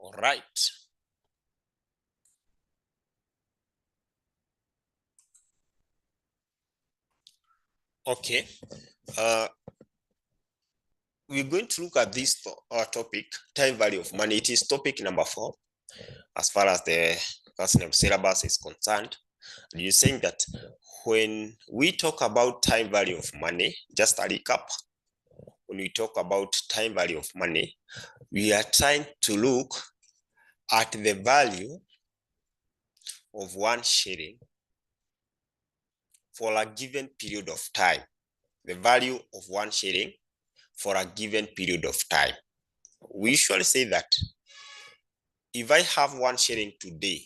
All right. Okay. We're going to look at this topic, time value of money. It is topic number 4, as far as the personal syllabus is concerned. And you're saying that when we talk about time value of money, just a recap, when we talk about time value of money, we are trying to look at the value of 1 shilling for a given period of time. The value of 1 shilling for a given period of time. We usually say that if I have 1 shilling today,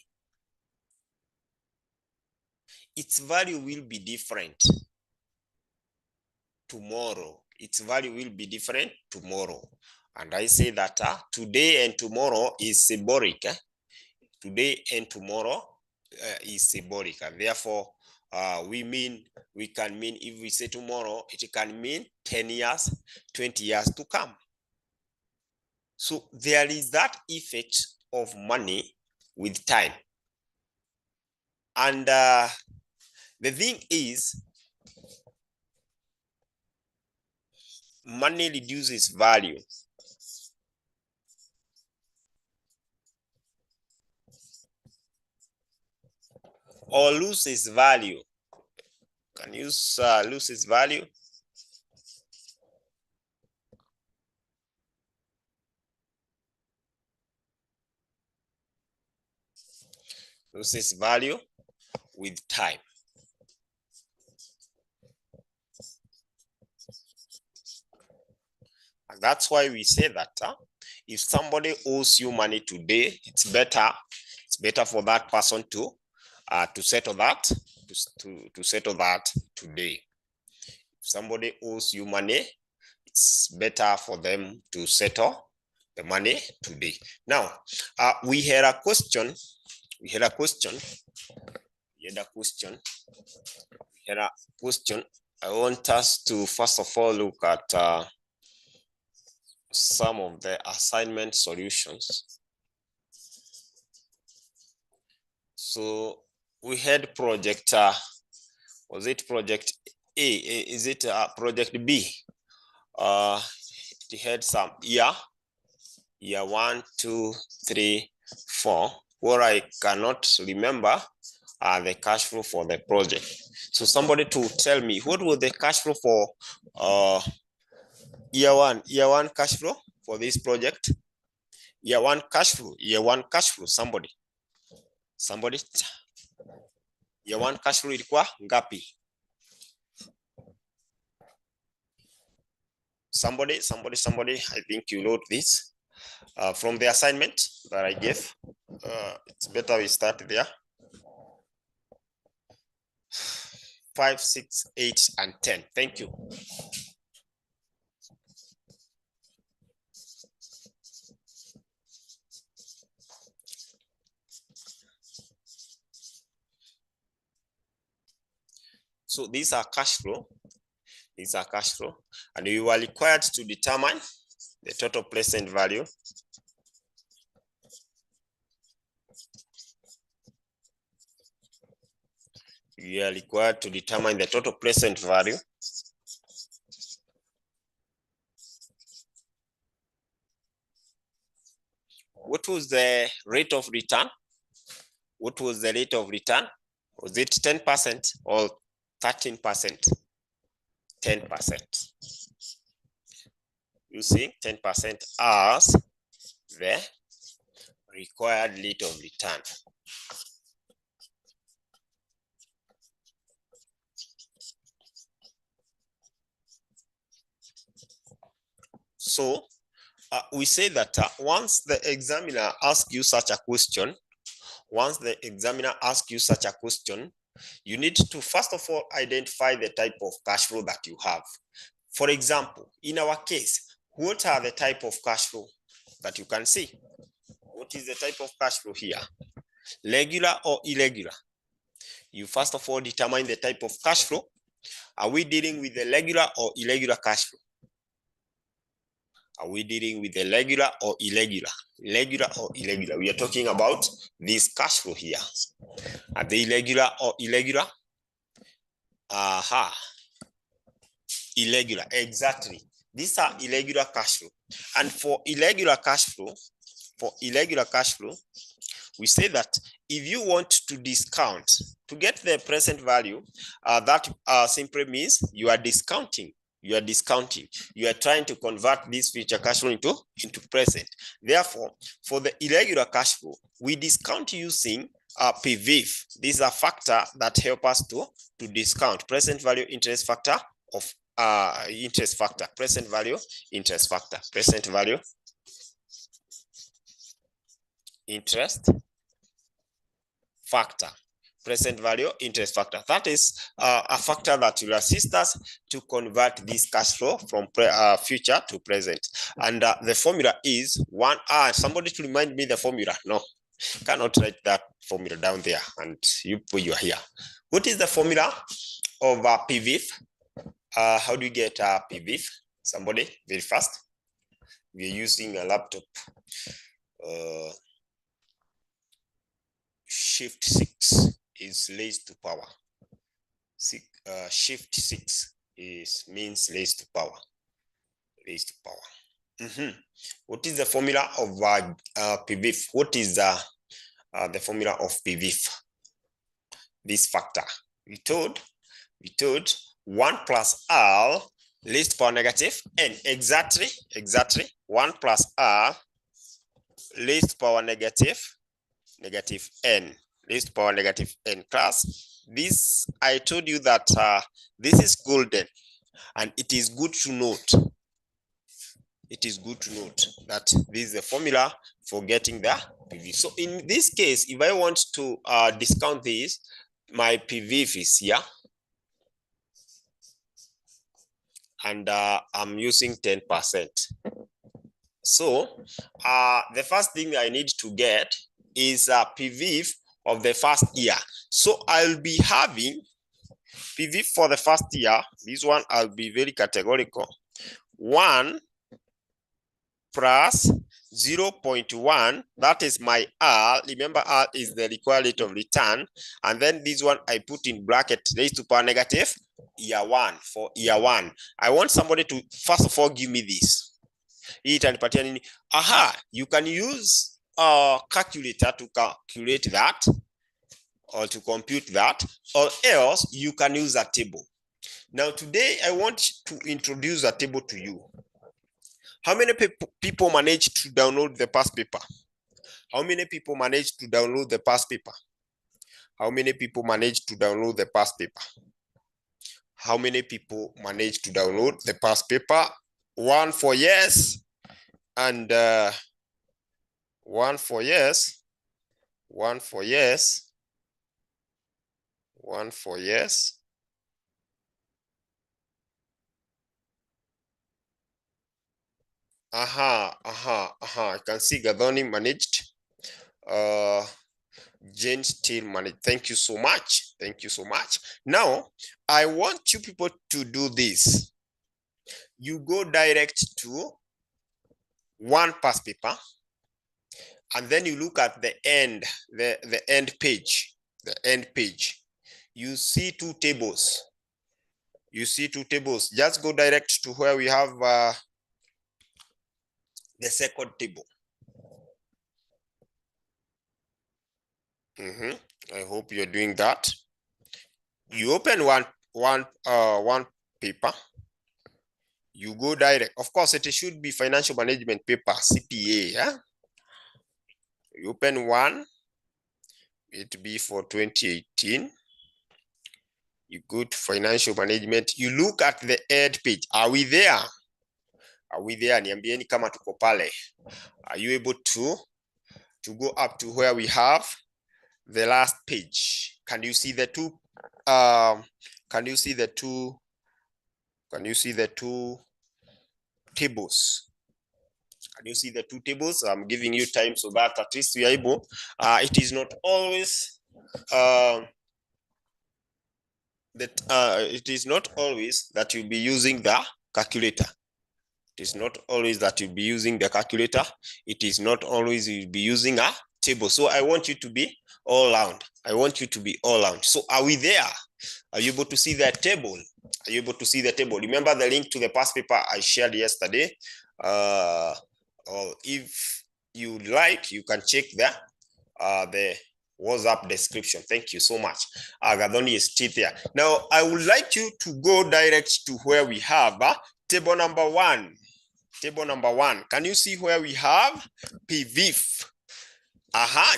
its value will be different tomorrow. Its value will be different tomorrow. And I say that today and tomorrow is symbolic. Today and tomorrow is symbolic. And therefore, we can mean, if we say tomorrow, it can mean 10 years, 20 years to come. So there is that effect of money with time. And the thing is, money reduces value. Or loses value. Can use loses value. Loses value with time. And that's why we say that if somebody owes you money today, it's better for that person to settle that to settle that today. If somebody owes you money, it's better for them to settle the money today. Now, we had a question. I want us to first of all look at some of the assignment solutions. So we had project, was it project A? Is it project B? It had some year 1, 2, 3, 4, where I cannot remember the cash flow for the project. So somebody to tell me what was the cash flow for year one cash flow for this project. Year one cash flow, somebody. Year one cash flow ilikuwa ngapi? Somebody, I think you wrote this from the assignment that I gave. It's better we start there. 5, 6, 8, and 10. Thank you. So these are cash flow. And we were required to determine the total present value. We are required to determine the total present value. What was the rate of return? Was it 10% or 13%? 10%. Using 10% as the required rate of return. So we say that once the examiner asks you such a question, you need to first of all identify the type of cash flow that you have. For example, in our case, what are the type of cash flow that you can see? What is the type of cash flow here? Regular or irregular? You first of all determine the type of cash flow. Are we dealing with the regular or irregular cash flow? Are we dealing with the regular or irregular? Regular or irregular? We are talking about this cash flow here. Are they irregular or irregular? Aha. Irregular, exactly. These are irregular cash flow. And for irregular cash flow, we say that if you want to discount to get the present value, that simply means you are discounting. You are trying to convert this future cash flow into present. Therefore, for the irregular cash flow, we discount using PVIF. This is a factor that helps us to discount present value interest factor of interest factor, present value interest factor, present value interest factor, present value interest factor. That is a factor that will assist us to convert this cash flow from future to present. And the formula is one. Somebody to remind me the formula. No, cannot write that formula down there, and you are here. What is the formula of PVIF? How do you get PVIF? Somebody very fast. We're using a laptop. Shift 6 is raised to power. Shift 6 means raised to power. Raised to power. What is the formula of PVIF? What is the formula of PVIF? This factor. We told 1 plus R raised to power negative n. Exactly. 1 plus R raised to power negative n, raised to power negative n. Class, this, I told you that this is golden, and it is good to note. It is good to note that this is the formula for getting the PV. So in this case, if I want to discount this, my PV is here, and I'm using 10%. So the first thing I need to get is a PV of the first year. So I'll be having PV for the first year. This one I'll be very categorical. 1 plus 0.1, that is my R. Remember, R is the required rate of return. And then this one I put in bracket raised to power negative year 1 for year 1. I want somebody to first of all give me this. Aha, you can use a calculator to calculate that or to compute that, or else you can use a table. Now today I want to introduce a table to you. How many people managed to download the past paper? How many people managed to download the past paper? How many people managed to download the past paper? How many people managed to download the past paper? 1 for yes, and 1 for yes, 1 for yes, 1 for yes. I can see Gadoni managed. Jane still managed. Thank you so much. Thank you so much. Now, I want you people to do this. You go direct to one past paper, and then you look at the end, the end page, You see 2 tables. Just go direct to where we have the second table. I hope you're doing that. You open one paper. You go direct. Of course, it should be financial management paper, CPA. Yeah? You open one. It be for 2018. You go to financial management. You look at the end page. Are we there? Niambieni kama tuko pale. Are you able to go up to where we have the last page? Can you see the two? Can you see the two tables? Can you see the 2 tables? I'm giving you time so that at least we are able. It is not always that you'll be using the calculator. It is not always that you'll be using the calculator. It is not always you'll be using a table. So I want you to be all round. I want you to be all round. So are we there? Are you able to see the table? Are you able to see the table? Remember the link to the past paper I shared yesterday? Or if you like, you can check the WhatsApp description. Thank you so much. Gathoni is still there. Now, I would like you to go direct to where we have table number 1. Table number 1. Can you see where we have PVIF?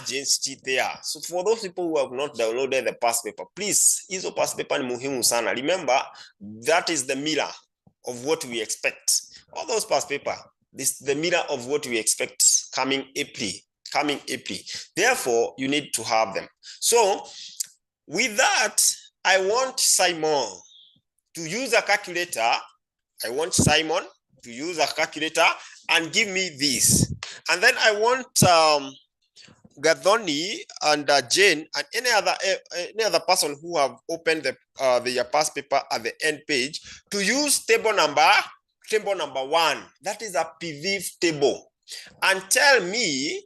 Jane still there. So for those people who have not downloaded the past paper, please, hizo past paper ni muhimu sana. Remember, that is the mirror of what we expect. All those past paper, this is the mirror of what we expect coming April. Therefore, you need to have them. So with that, I want Simon to use a calculator. I want Simon to use a calculator and give me this. And then I want Gathoni and Jane and any other person who have opened the past paper at the end page to use table number 1. That is a PVIF table. And tell me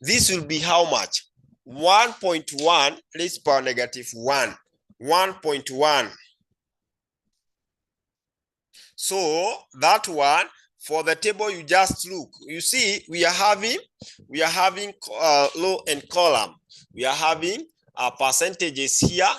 this will be how much? 1.1 raised to power negative 1. 1.1. So that one, for the table, you just look. You see, we are having row and column. We are having percentages here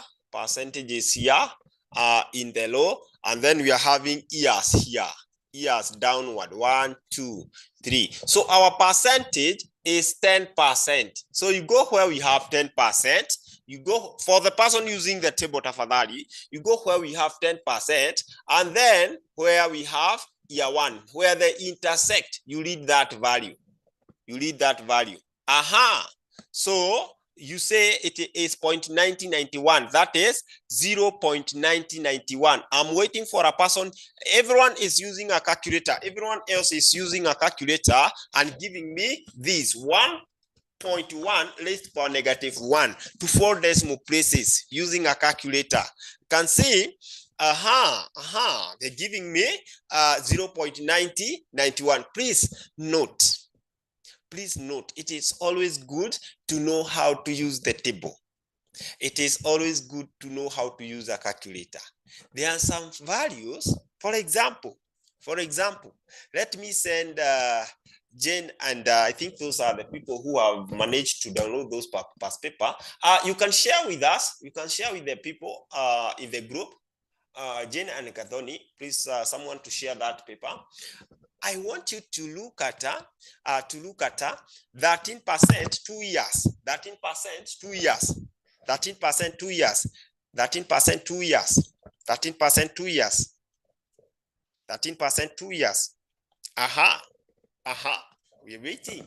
in the row, and then we are having years here. Years downward. 1, 2, 3. So our percentage is 10%. So you go where we have 10%. You go for the person using the table tafadhali, you go where we have 10%, and then where we have year 1, where they intersect, you read that value. So you say it is 0.9091. That is 0.9091. I'm waiting for a person. Everyone is using a calculator. Everyone else is using a calculator and giving me this 1.1 raised to power negative 1 to 4 decimal places using a calculator. You can see, they're giving me 0.9091. Please note, it is always good to know how to use the table. It is always good to know how to use a calculator. There are some values. For example, let me send Jane, and I think those are the people who have managed to download those past paper. You can share with us. You can share with the people in the group. Jane and Gathoni, please, someone to share that paper. I want you to look at 13% 2 years, 13% 2 years, 13% 2 years, 13% 2 years, 13% 2 years, 13% 2 years. We're waiting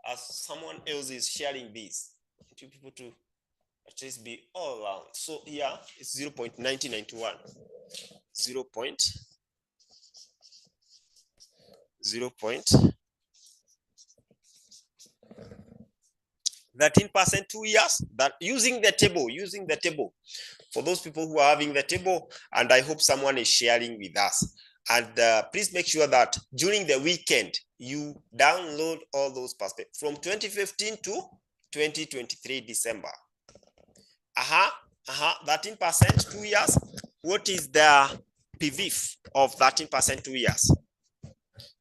as someone else is sharing this. Two people to at least be all around. So here it's 0.9091, 13% 2 years, that using the table for those people who are having the table, and I hope someone is sharing with us. And please make sure that during the weekend you download all those perspectives from 2015 to 2023 December. 13% 2 years. What is the PVIF of 13% 2 years?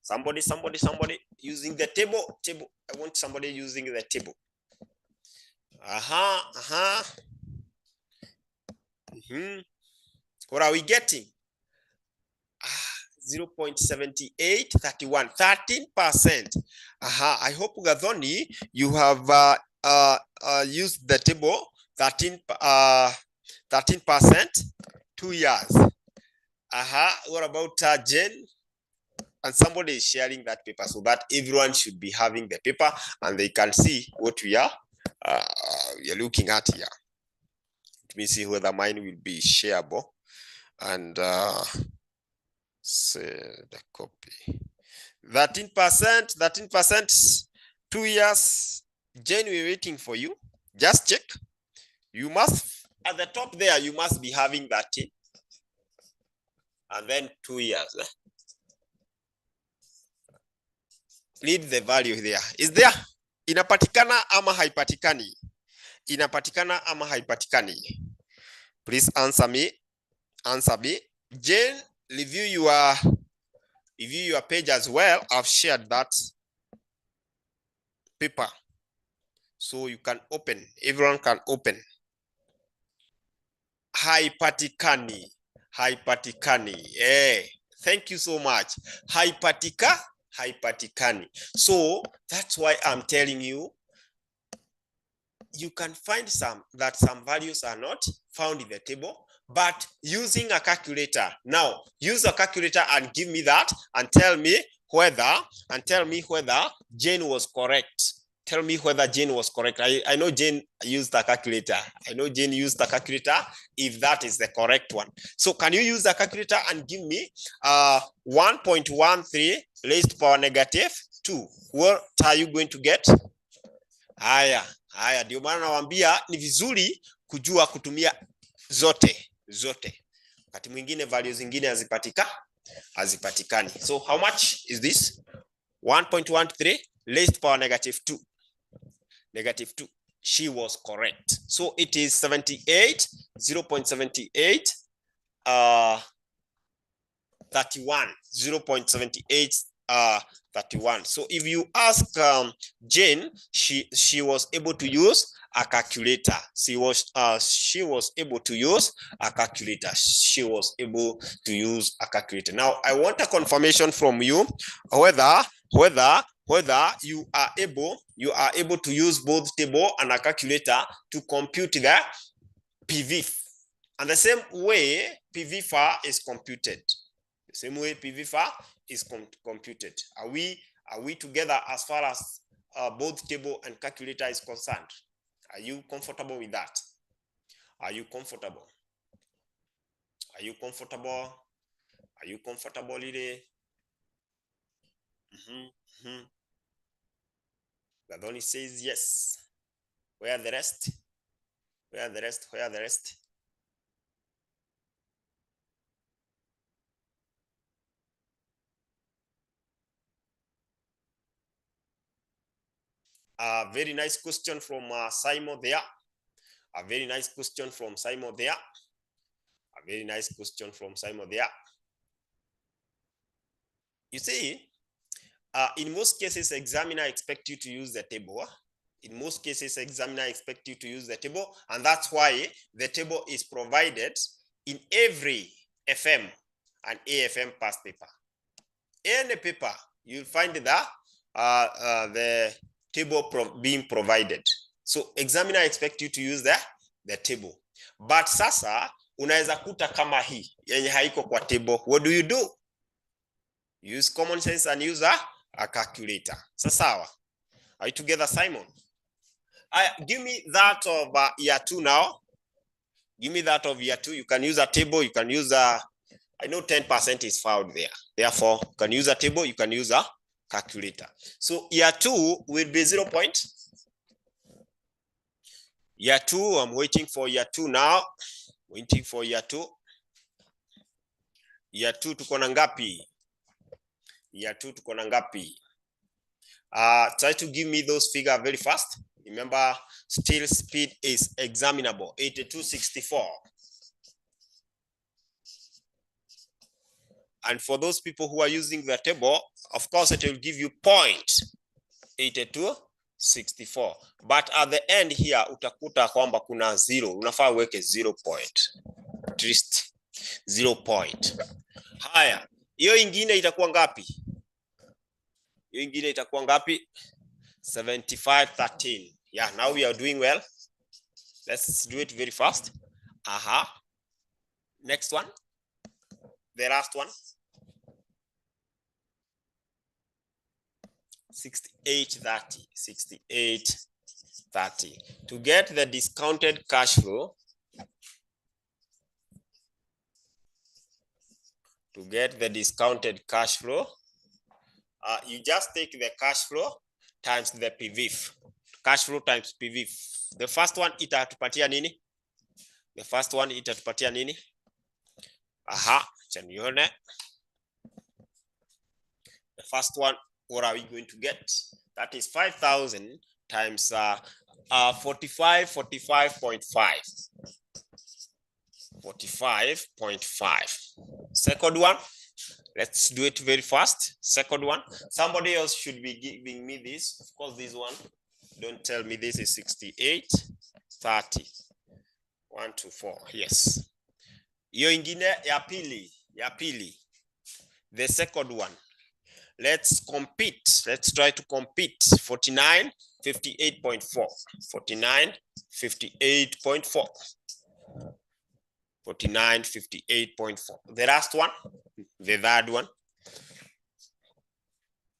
Somebody using the table. I want somebody using the table. What are we getting? 0.7831, 13%. I hope Gathoni, you have used the table. 13% 2 years. What about Jen? And somebody is sharing that paper so that everyone should be having the paper and they can see what we are looking at here. Let me see whether mine will be shareable and say the copy. 13%, 2 years. Jane, we're waiting for you. Just check. You must, at the top there, you must be having 13. And then 2 years. Read the value there. Is there? Inapatikana ama haipatikani? Inapatikana ama haipatikani? Please answer me. Answer me. Jane, review your page as well. I've shared that paper. So you can open. Everyone can open. Haipatikani. Haipatikani. Thank you so much. Haipatikani. So that's why I'm telling you, you can find some values are not found in the table, but using a calculator. Now, use a calculator and give me that and tell me whether Jane was correct. Tell me whether Jane was correct. I know Jane used a calculator. I know Jane used a calculator if that is the correct one. So can you use the calculator and give me 1.13 raised to power negative 2? What are you going to get? Haya, ndio maana nawaambia ni vizuri kujua kutumia zote. Wakati mwingine values zingine hazipatikani. So how much is this? 1.13 raised to power negative 2. Negative 2. She was correct. So it is 78, 0.78, 31, 0.78, 31. So if you ask Jane, she was able to use a calculator. She was able to use a calculator. She was able to use a calculator. Now I want a confirmation from you whether you are able to use both table and a calculator to compute the PV. And the same way PV is computed. The same way PV is computed. Are we together as far as both table and calculator is concerned? Are you comfortable with that? Are you comfortable? Are you comfortable? Are you comfortable, Lily? Gadoni says yes. Where are the rest? Where are the rest? Where are the rest? A very nice question from Simon there. A very nice question from Simon there. A very nice question from Simon there. You see, in most cases, examiner expect you to use the table. In most cases, examiner expect you to use the table, and that's why the table is provided in every FM and AFM past paper. Any paper, you'll find the table being provided. So examiner expect you to use the table. But sasa unaweza kuta kama hii yenye haiko kwa table. What do you do? Use common sense and use a calculator. Sawa. Are you together, Simon? Give me that of year 2 now. Give me that of year 2. You can use a table. You can use I know 10% is found there. Therefore, you can use a table. You can use a calculator. So year 2 will be 0. Year 2, I'm waiting for year 2 now. Waiting for year 2. Year 2 tuko na ngapi? Year 2 tuko na ngapi? Try to give me those figures very fast. Remember, still speed is examinable. 8264. And for those people who are using the table, of course, it will give you 0.8264. But at the end here, utakuta kwamba kuna 0. Unafaa weke 0 point. At least 0 point. Haya, hiyo ingine itakuwa ngapi? Hiyo ingine itakuwa ngapi? 7513. Yeah, now we are doing well. Let's do it very fast. Next one. The last one. 6830. 6830. To get the discounted cash flow, you just take the cash flow times the PV. Cash flow times PV. The first one itatupatia nini? The first one itatupatia nini? Chanione. The first one what are we going to get? That is 5,000 times 45.5. 45.5. Second one, let's do it very fast. Second one, somebody else should be giving me this. Of course, this one, don't tell me this is 68, 30. 1, 2, 4. Yes. Hiyo ingine ya pili. The second one. Let's compete. Let's try to compete. 49, 58.4. 49, 58.4. 49, 58.4. The last one, the third one.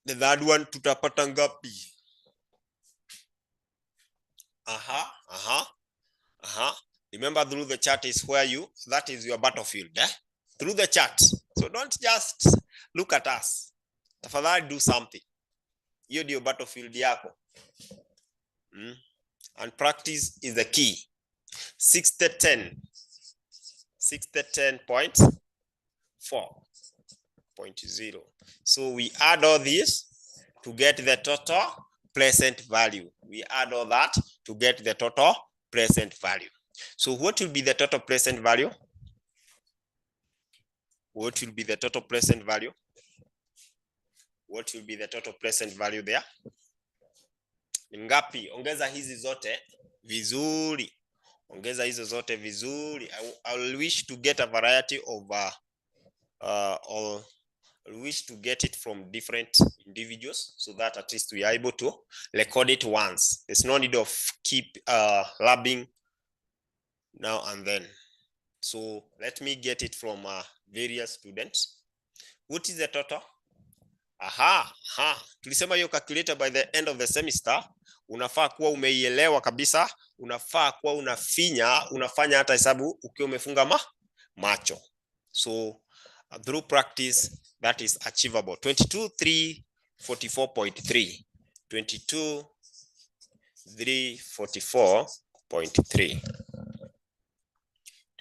The third one tutapata ngapi? Remember, through the chat is where that is your battlefield. Through the chat. So don't just look at us. Tafadhali do something. Hiyo ndio battlefield yako. And practice is the key. 60-10. 60-10.4.0. So we add all this to get the total present value. We add all that to get the total present value. So what will be the total present value? What will be the total present value? What will be the total present value there? Ngapi? Ongeza hizi zote vizuri. Ongeza hizo zote vizuri. I will wish to get a variety of or wish to get it from different individuals so that at least we are able to record it once. There's no need of keep labbing now and then. So let me get it from various students. What is the total? Tulisema hiyo calculator by the end of the semester unafaa kuwa umeielewa kabisa, unafaa kuwa unafanya hata hesabu ukiwa umefunga macho. So through practice that is achievable. 22,344.3. 22,344.3.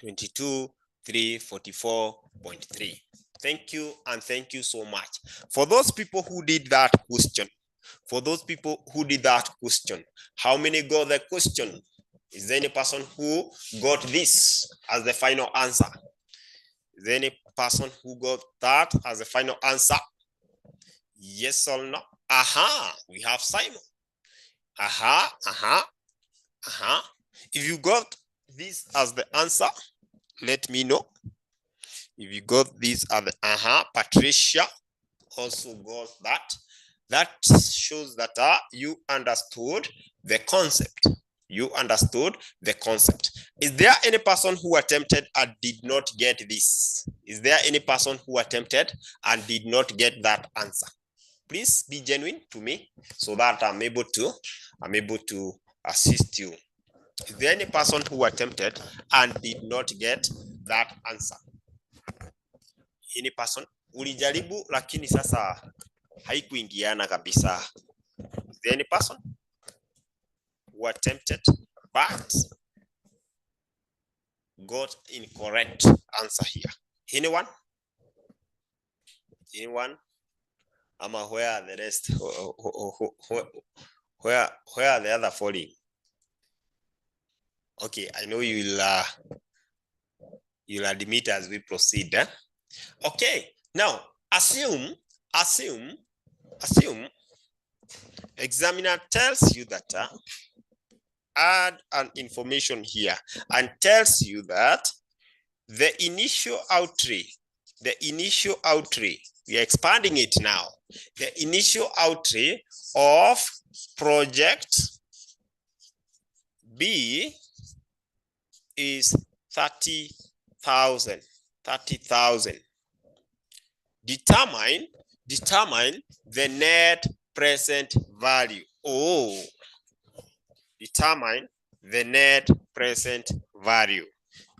22,344.3. Thank you, and thank you so much. For those people who did that question, how many got the question? Is there any person who got this as the final answer? Is there any person who got that as the final answer? Yes or no? We have Simon. If you got this as the answer, let me know. If you got this as the Patricia also got that. That shows that you understood the concept. You understood the concept. Is there any person who attempted and did not get this? Is there any person who attempted and did not get that answer? Please be genuine to me so that I'm able to assist you. Is there any person who attempted and did not get that answer? Any person? Ulijaribu lakini sasa haikuingiana kabisa. Is there any person who attempted but got incorrect answer here? Anyone? Anyone? Where are the rest? Where are the other falling? Okay, I know you'll admit as we proceed. Okay, now assume examiner tells you that add an information here and tells you that the initial outlay, we are expanding it now. The initial outlay of project B is 30,000. Determine the net present value. Determine the net present value.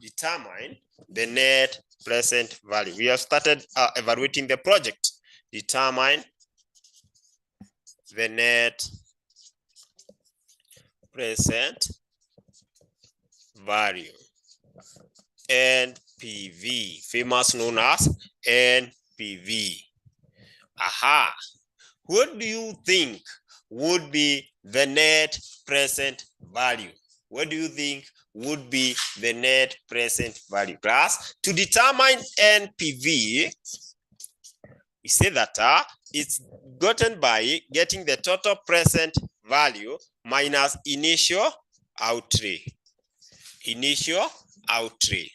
Determine the net present value. We have started evaluating the project. Determine the net present value. NPV, famous known as NPV. What do you think would be the net present value? What do you think would be the net present value? Class, to determine NPV, we say that it's gotten by getting the total present value minus initial outlay. Initial outlay.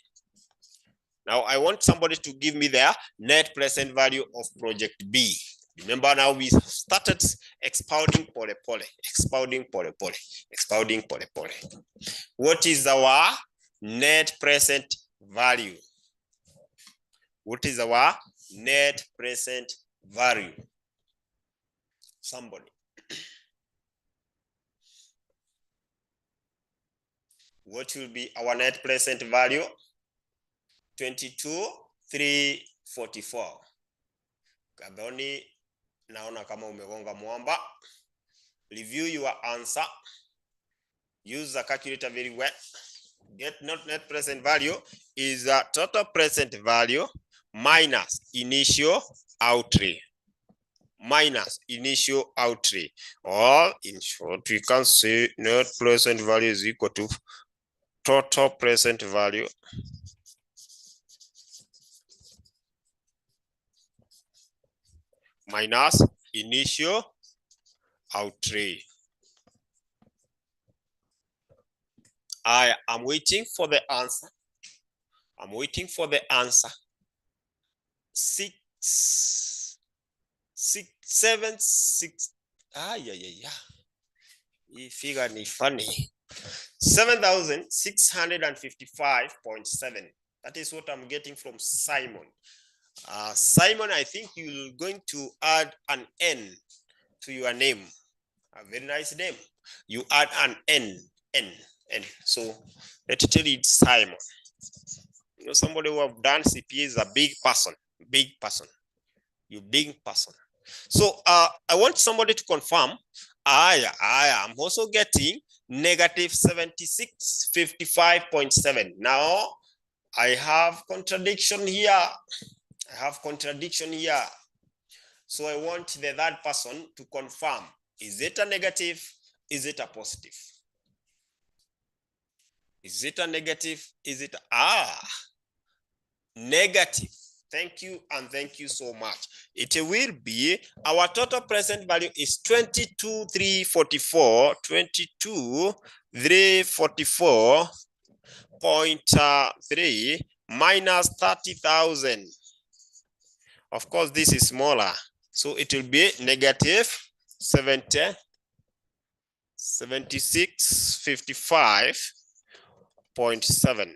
Now I want somebody to give me their net present value of project B. Remember, now we started expounding pole. What is our net present value? What is our net present value? Somebody. What will be our net present value? 22,344. Kadhoni, naona kama umegonga mwamba. Review your answer. Use the calculator very well. Get net present value is the total present value minus initial outlay. Minus initial outlay. Or in short, we can say net present value is equal to total present value minus initial outlay. I am waiting for the answer. I'm waiting for the answer. 676. Hii figure ni funny. 7,655.7. That is what I'm getting from Simon. Simon, I think you're going to add an N to your name. A very nice name. You add an N. So let's tell you it's Simon. You know, somebody who have done CPA is a big person. You big person. So I want somebody to confirm. I am also getting negative 7655.7. Now I have contradiction here. So I want the third person to confirm. Is it a negative? Is it a positive? Is it a negative? Is it negative? Thank you, and thank you so much. It will be, our total present value is 22,344, 22,344.3 minus 30,000. Of course, this is smaller, so it will be negative 7655.7.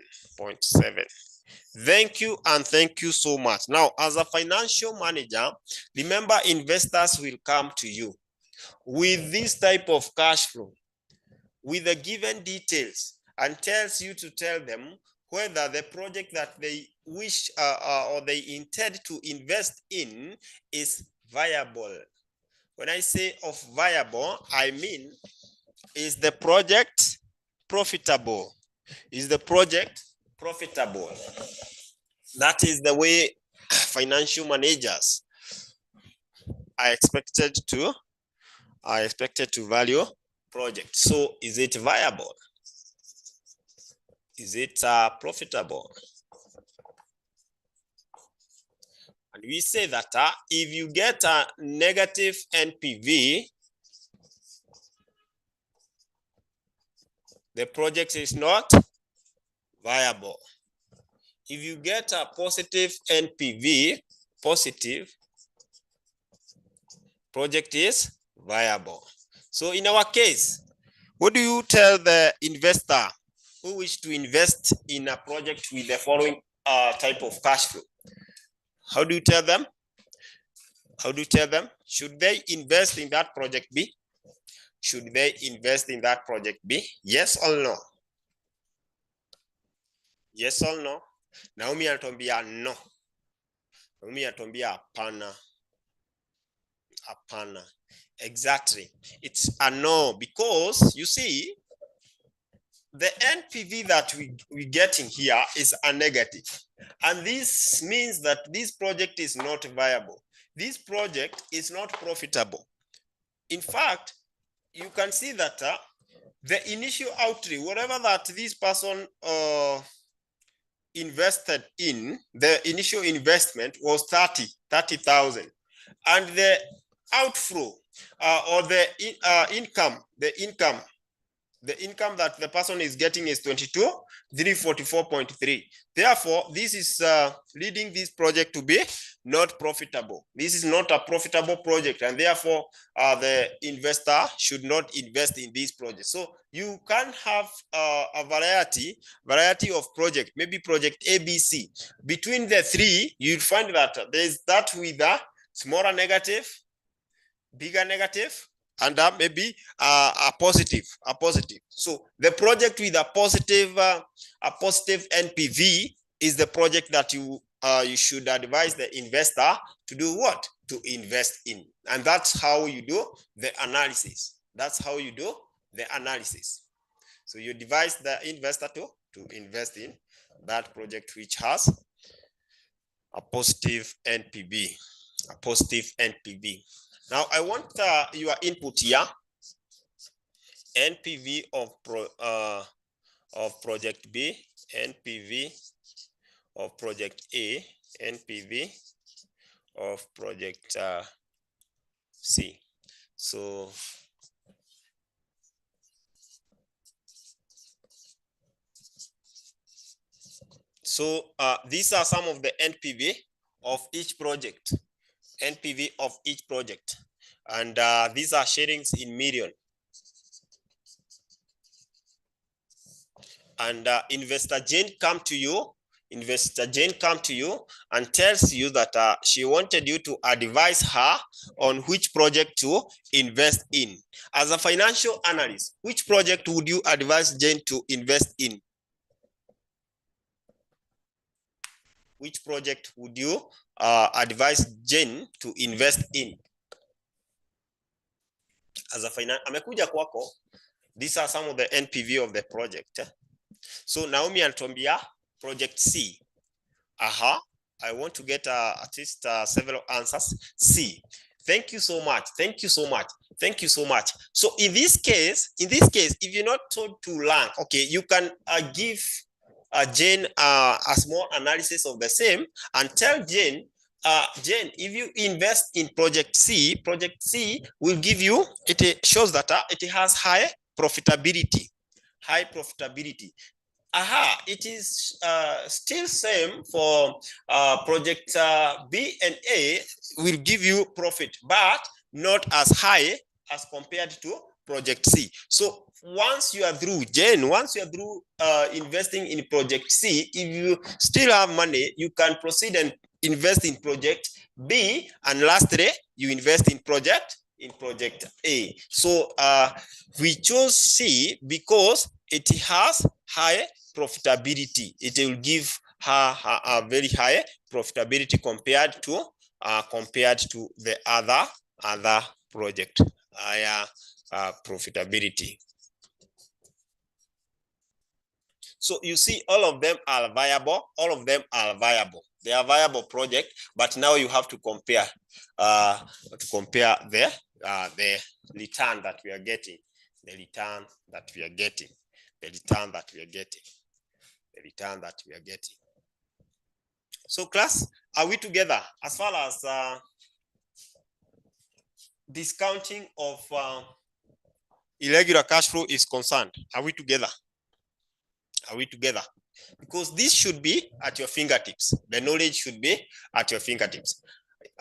Thank you, and thank you so much. Now, as a financial manager, remember, investors will come to you with this type of cash flow, with the given details, and tells you to tell them whether the project that they wish or they intend to invest in is viable. When I say of viable, I mean, is the project profitable? Is the project profitable? That is the way financial managers are expected to value projects. So is it viable? Is it profitable? And we say that if you get a negative NPV, the project is not viable. If you get a positive NPV, project is viable. So in our case, what do you tell the investor who wish to invest in a project with the following type of cash flow? How do you tell them? Should they invest in that project B? Should they invest in that project B? Yes or no? Yes or no? Naomi anatuambia no. Naomi anatuambia hapana. Hapana. Exactly. It's a no, because you see, the NPV that we getting here is a negative. And this means that this project is not viable. this project is not profitable. In fact, you can see that the initial outlay, whatever that this person invested in, the initial investment was 30,000, and the outflow or the income that the person is getting is 22,344.3. Therefore, this is leading this project to be not profitable. This is not a profitable project, and therefore the investor should not invest in this project. So you can have a variety of project, maybe project ABC. Between the three, you'll find that there's that with a smaller negative, bigger negative, and maybe a positive. So the project with a positive NPV is the project that you should advise the investor to do what? To invest in. And that's how you do the analysis. So you advise the investor to invest in that project which has a positive NPV. Now, I want your input here. NPV of project B, NPV of project A, NPV of project C. So these are some of the NPV of each project. And these are shadings in million. And investor Jane come to you and tells you that she wanted you to advise her on which project to invest in. As a financial analyst, which project would you advise Jane to invest in? Which project would you advise Jane to invest in? As a amekuja kwako, these are some of the NPV of the project. So Naomi Antombia, project C. I want to get at least several answers. C. Thank you so much. So in this case, if you're not told to rank, okay, you can give Jane a small analysis of the same and tell Jane, Jane, if you invest in project C will give you, it shows that it has high profitability. It is still same for project B and A will give you profit, but not as high as compared to project C. So once you are through, Jane, investing in project C, if you still have money, you can proceed and invest in project B, and lastly, you invest in project A. So we chose C because it has high profitability. It will give her a very high profitability compared to the other project. Higher profitability. So you see, all of them are viable. They are viable project, but now you have to compare the return that we are getting. So class, are we together as far as discounting of irregular cash flow is concerned? Are we together? Because this should be at your fingertips. The knowledge should be at your fingertips.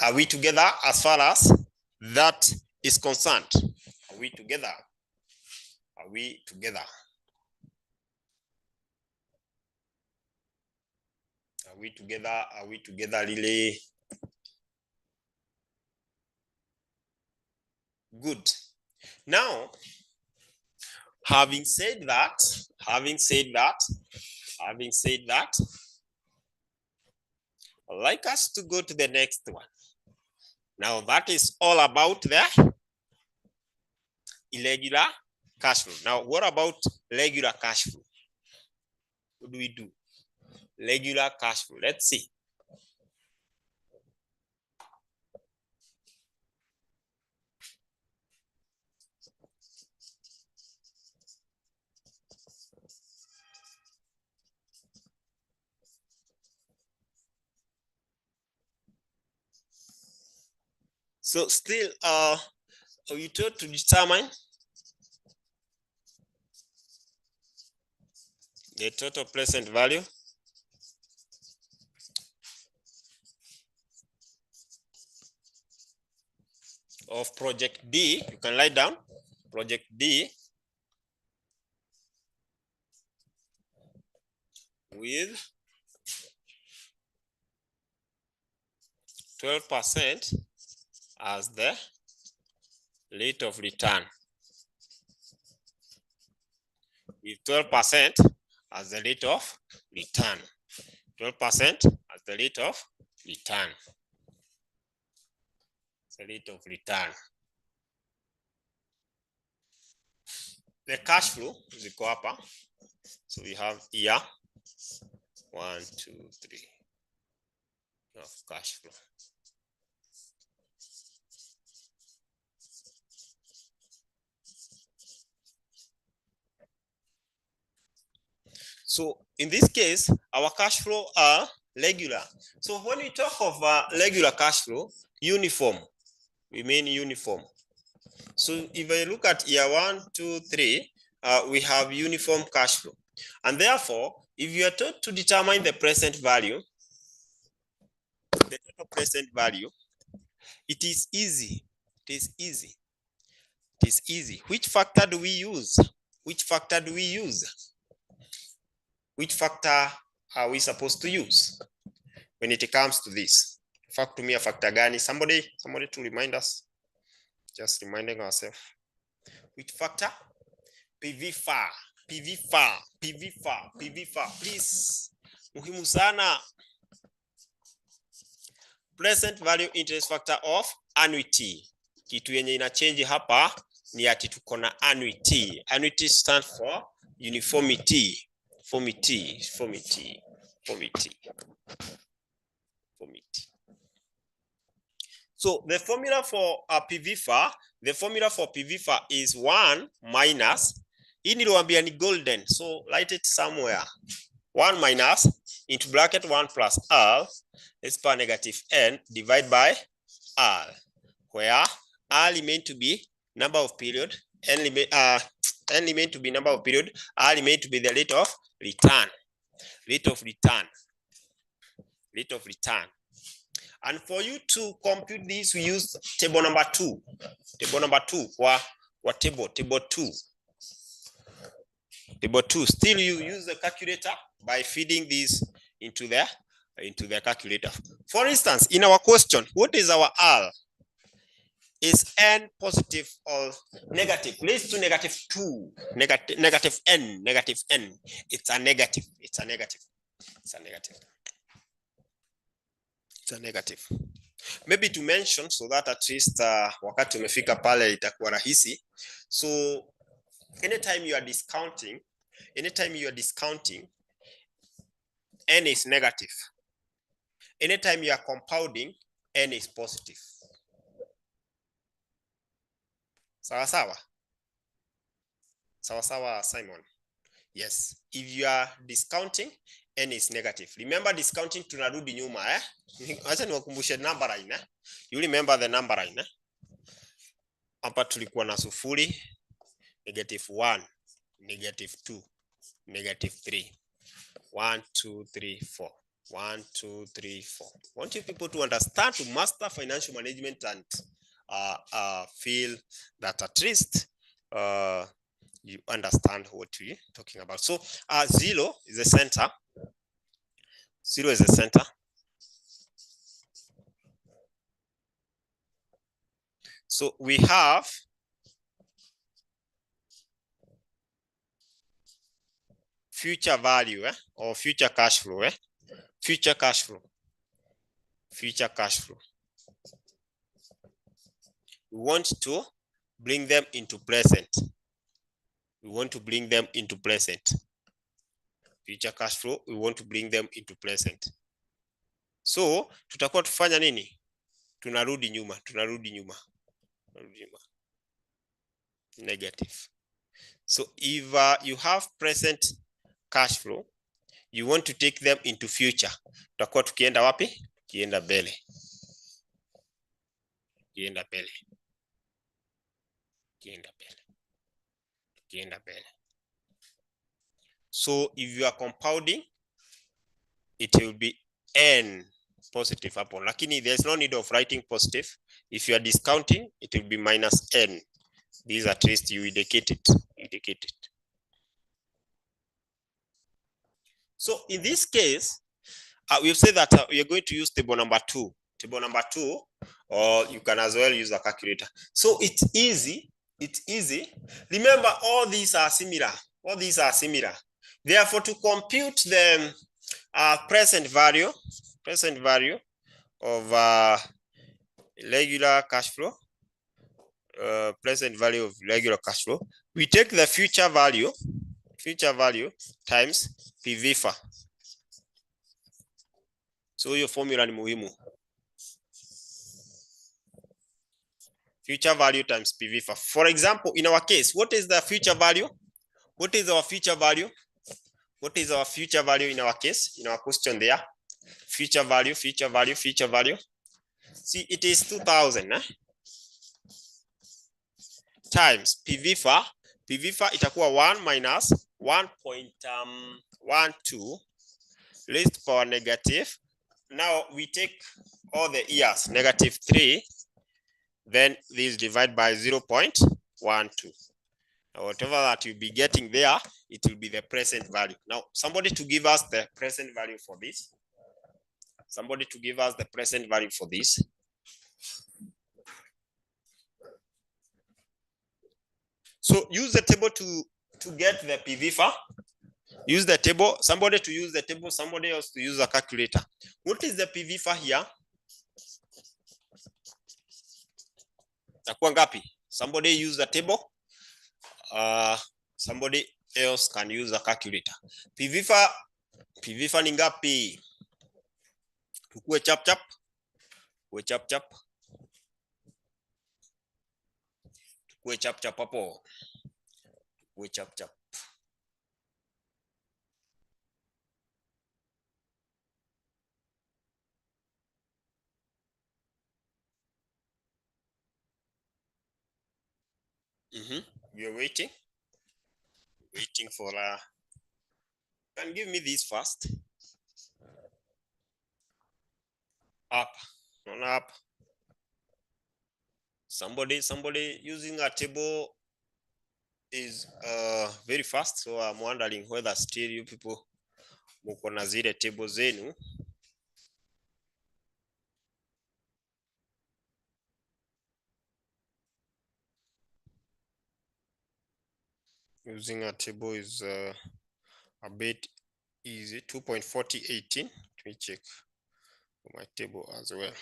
Are we together as far as that is concerned? Are we together? Really? Good. Now, having said that, I'd like us to go to the next one. Now, that is all about the irregular cash flow. Now, what about regular cash flow? What do we do? Regular cash flow. Let's see. So still, we told to determine the total present value of project D. You can write down project D with 12% as the rate of return. With 12% as the rate of return. 12% as the rate of return. The rate of return. The cash flow is equal up. So we have here 1, 2, 3 of cash flow. So in this case, our cash flow are regular. So when we talk of regular cash flow, uniform, we mean uniform. So if I look at year 1, 2, 3, we have uniform cash flow. And therefore, if you are told to determine the present value, the total present value, it is easy. It is easy. It is easy. Which factor do we use? Which factor do we use? Which factor are we supposed to use when it comes to this? Fact to me, a factor gani? Somebody to remind us. Just reminding ourselves. Which factor? PV-FAR. PV-FAR. PV-FAR. PV-FAR. Please. Muhimu sana. Present value interest factor of annuity. Kitu yenye ina change hapa ni ati tuko na annuity. Annuity stands for uniformity. Formality. So the formula for PV-FAR, is 1 minus, hii niliwaambia ni golden, so write it somewhere. 1 minus into bracket 1 plus R is per negative n divided by R, where R remain to be number of period, n remain to be number of period, R remain to be the rate of return. Rate of return. And for you to compute this, we use table number 2. Table number 2. What table? Table 2. Table 2. Still, you use the calculator by feeding this into the calculator. For instance, in our question, what is our R? Is n positive or negative? Raised to negative 2. Negative n. It's a negative. It's a negative. Maybe to mention so that at least wakati umefika pale itakuwa rahisi. So anytime you are discounting, n is negative. Anytime you are compounding, n is positive. Sawa, Simon. Yes, if you are discounting, n is negative. Remember discounting tunarudi nyuma Acha niwakumbushe number line You remember the number line Hapa tulikuwa na sufuri, negative 1, negative 2, negative 3. 1, 2, 3, 4. 1, 2, 3, 4. I want you people to understand, to master financial management and feel that at least you understand what we're talking about. So 0 is the center. 0 is the center. So we have future value or future cash flow. Future cash flow. We want to bring them into present. Future cash flow, we want to bring them into present. So tutakuwa tufanya nini? Tunarudi nyuma. Negative. So if you have present cash flow, you want to take them into future. Tutakuwa tukienda wapi? Tukienda mbele. Tukienda mbele. So if you are compounding, it will be n positive hapo, lakini there's no need of writing positive. If you are discounting, it will be minus n. These at least you indicate it. So in this case, we've said that we are going to use table number 2. Or you can as well use a calculator. So it's easy. Remember, all these are similar. Therefore, to compute the present value of regular cash flow, we take the future value times PVFA. So your formula ni muhimu. Future value times PVFA. For example, in our case, what is the future value? What is our future value in our case, in our question there? Future value. See, it is 2000 times PVFA. itakuwa 1 minus 1.12 raised power negative. Now we take all the years, -3, then this divide by 0.12. Whatever that you'll be getting there, it will be the present value. Now, somebody to give us the present value for this. So use the table to get the PVFA. Use the table. Somebody to use the table, somebody else to use a calculator. What is the PVFA here? Takuwa ngapi? Somebody use the table. Somebody else can use a calculator. PVFA ni ngapi? Tukue chap chap. Hapo. Tukue chap chap. We are waiting for can give me this first. Up. Somebody using a table is very fast, so I'm wondering whether still you people muko na zile table zenu. Using a table is a bit easy. 2.4018. Let me check my table as well.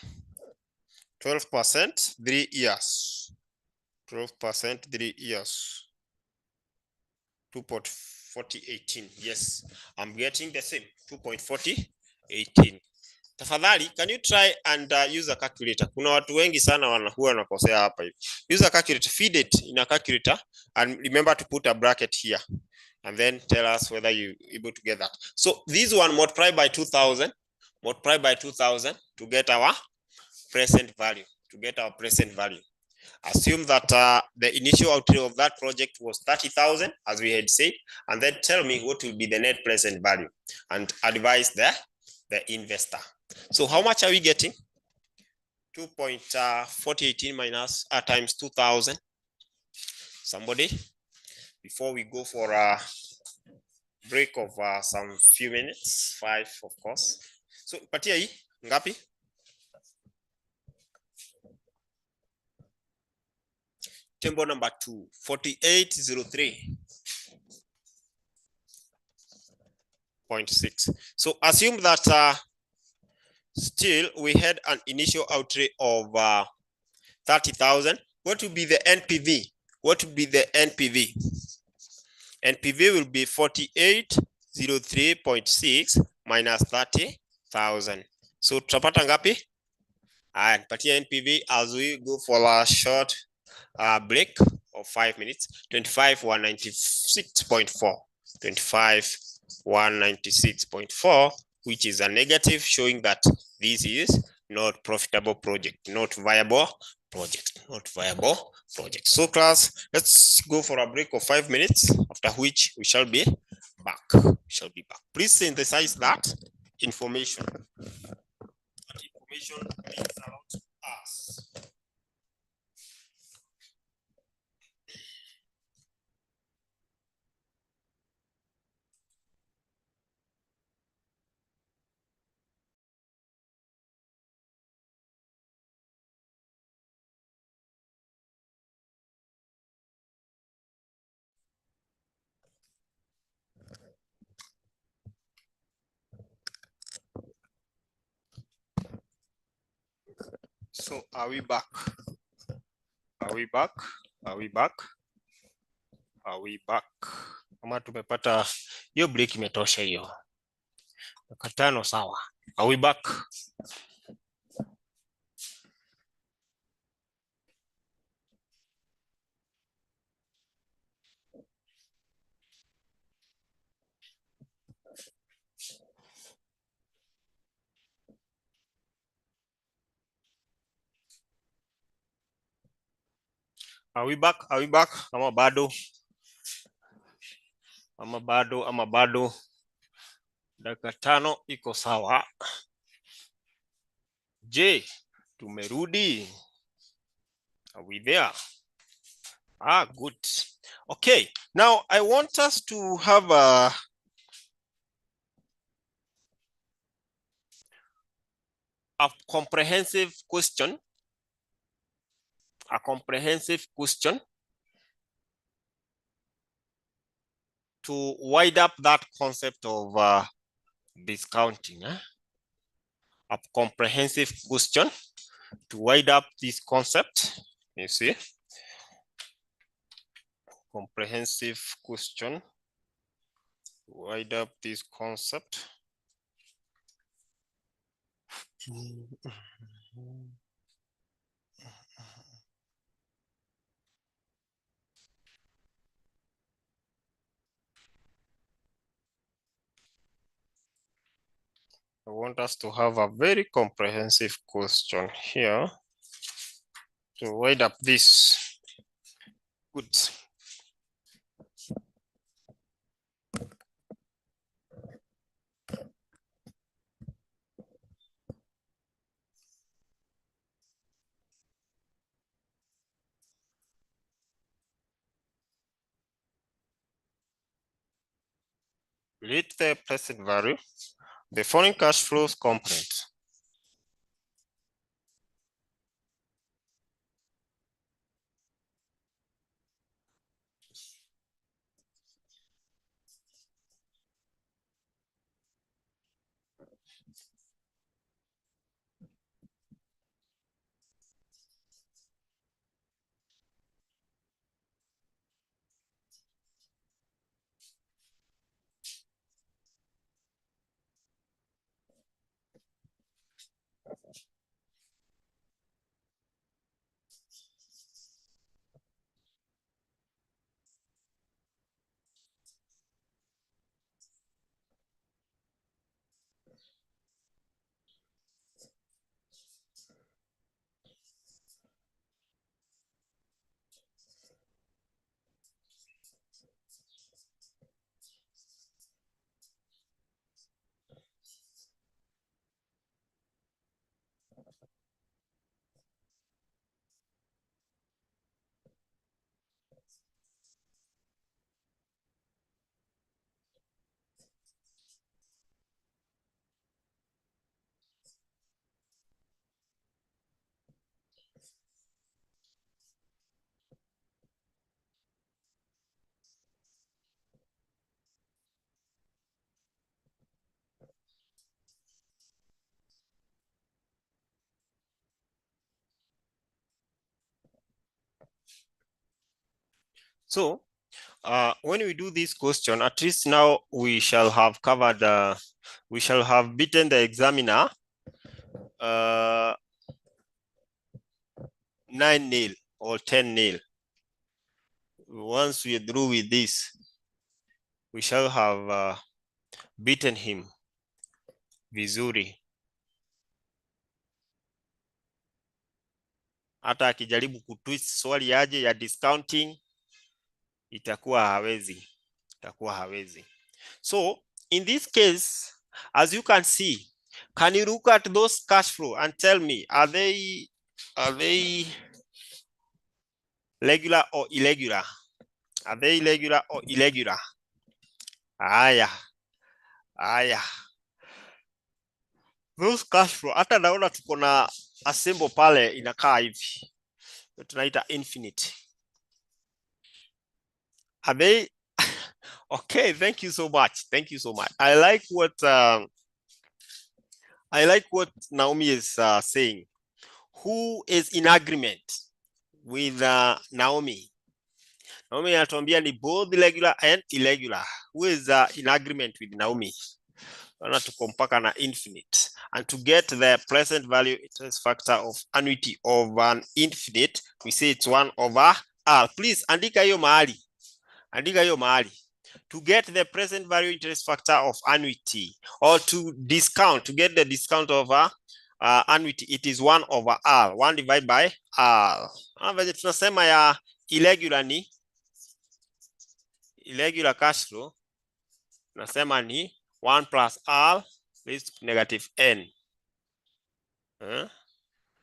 12%, 3 years. 12%, 3 years. 2.4018. Yes, I'm getting the same. 2.4018. Tafadhali, can you try and use a calculator? Kuna watu wengi sana huwa wanakosea hapa hivi. Use a calculator, feed it in a calculator, and remember to put a bracket here, and then tell us whether you're able to get that. So this one multiply by 2000 to get our present value. Assume that the initial outlay of that project was 30,000, as we had said, and then tell me what will be the net present value, and advise the investor. So how much are we getting? 2.4018 minus times 2000. Somebody, before we go for a break of some few minutes, 5 of course. So patia hii ngapi? Table number 2, 4803.6. So assume that still we had an initial outlay of 30,000. What will be the NPV? NPV will be 4803.6 minus 30,000. So tutapata ngapi? And patia NPV as we go for a short break of 5 minutes. 25,196.4. 25,196.4, which is a negative, showing that this is not profitable project, not viable project, not viable project. So class, let's go for a break of 5 minutes, after which we shall be back. Please synthesize that information. That information means a lot to us. So are we back? Are we back? Are we back? Are we back? Kama tumepata hiyo break imetosha hiyo. Dakika 5 sawa. Are we back? Are we back? Are we back? Ama bado? Ama bado? Dakika 5 iko sawa. Je, tumerudi? Are we there? Ah, good. Okay, now I want us to have a comprehensive question. To wide up that concept of discounting. A comprehensive question to wide up this concept. You see, comprehensive question to wide up this concept. I want us to have a very comprehensive question here to wide up this. Good. Let the present value, the foreign cash flows component. So when we do this question, at least now we shall have covered, we shall have beaten the examiner 9-0 or 10-0. Once we are through with this, we shall have beaten him vizuri. Hata akijaribu kutwist swali aje ya discounting itakuwa hawezi. So in this case, as you can see, can you look at those cash flow and tell me, are they regular or irregular? Are they regular or irregular? Haya. Those cash flow, hata naona tuko na a symbol pale inakaa hivi. Tunaita infinite. Are they okay? Thank you so much. I like what Naomi is saying. Who is in agreement with Naomi? Naomi anatuambia ni both regular and irregular. Who is in agreement with Naomi? Tuko mpaka na infinite, and to get the present value interest factor of annuity of an infinite, we say it's 1 over R. Please andika hiyo mahali. To get the present value interest factor of annuity, or to get the discount of annuity, it is 1 over R. 1 divided by R. Tunasema ya irregular ni irregular cash flow, tunasema ni 1 plus R raised to negative n.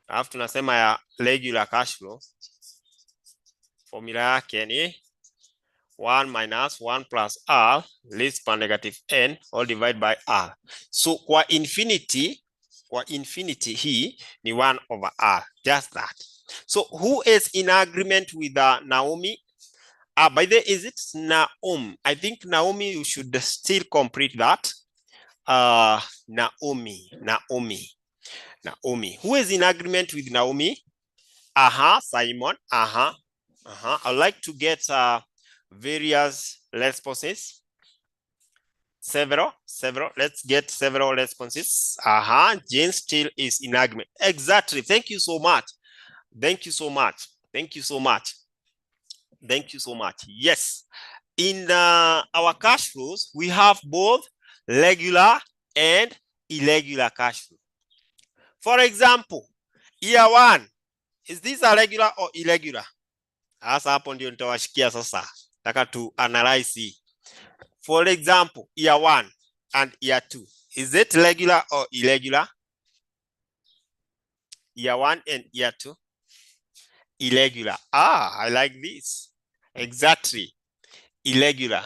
Alafu tunasema ya regular cash flow, formula yake ni 1 minus 1 plus R raised to negative n all divided by R. So kwa infinity hii ni 1 over R, just that. So who is in agreement with Naomi? By the way, is it Naomi? I think Naomi, you should still complete that. Naomi. Who is in agreement with Naomi? Simon. I'd like to get various responses. Several. Let's get several responses. Jane still is in agreement. Exactly. Thank you so much. Yes. In our cash flows, we have both regular and irregular cash flow. For example, year 1, is this a regular or irregular? Sasa hapo ndio nitawashikia sasa. Nataka tu analyze hii. For example, year 1 and year 2, is it regular or irregular? Year 1 and year 2, irregular. I like this. Exactly. Irregular.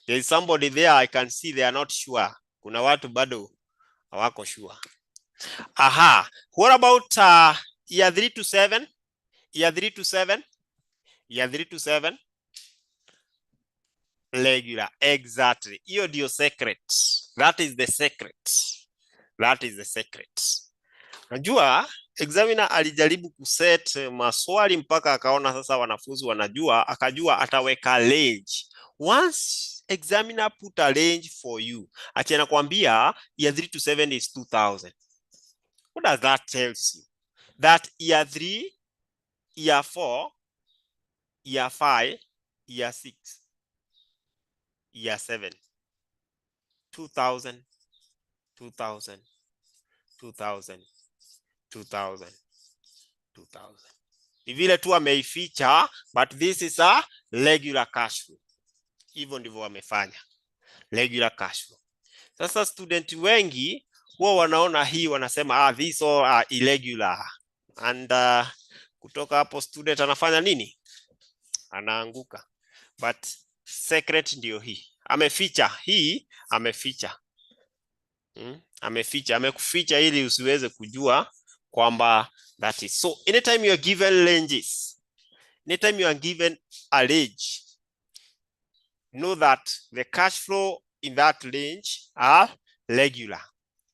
There is somebody there, I can see they are not sure. Kuna watu bado hawako sure. What about year 3 to 7? Year 3 to 7? Regular. Exactly. Hiyo ndio secret. That is the secret. Najua examiner alijaribu kuset maswali mpaka akaona sasa wanafunzi wanajua, akajua ataweka range. Once examiner put a range for you, ati anakuambia year 3 to 7 is 2000. What does that tell you? That year 3, year 4, year 5, year 6, year 7, 2000. Ni vile tu ameificha, but this is a regular cash flow. Hivyo ndivyo wamefanya regular cash flow. Sasa student wengi huwa wanaona hii, wanasema these all are irregular, and kutoka hapo student anafanya nini? Anaanguka. But secret ndio hii, ameficha hii, amekuficha ili usiweze kujua kwamba that is. So anytime you are given ranges, anytime you are given a range, know that the cash flow in that range are regular.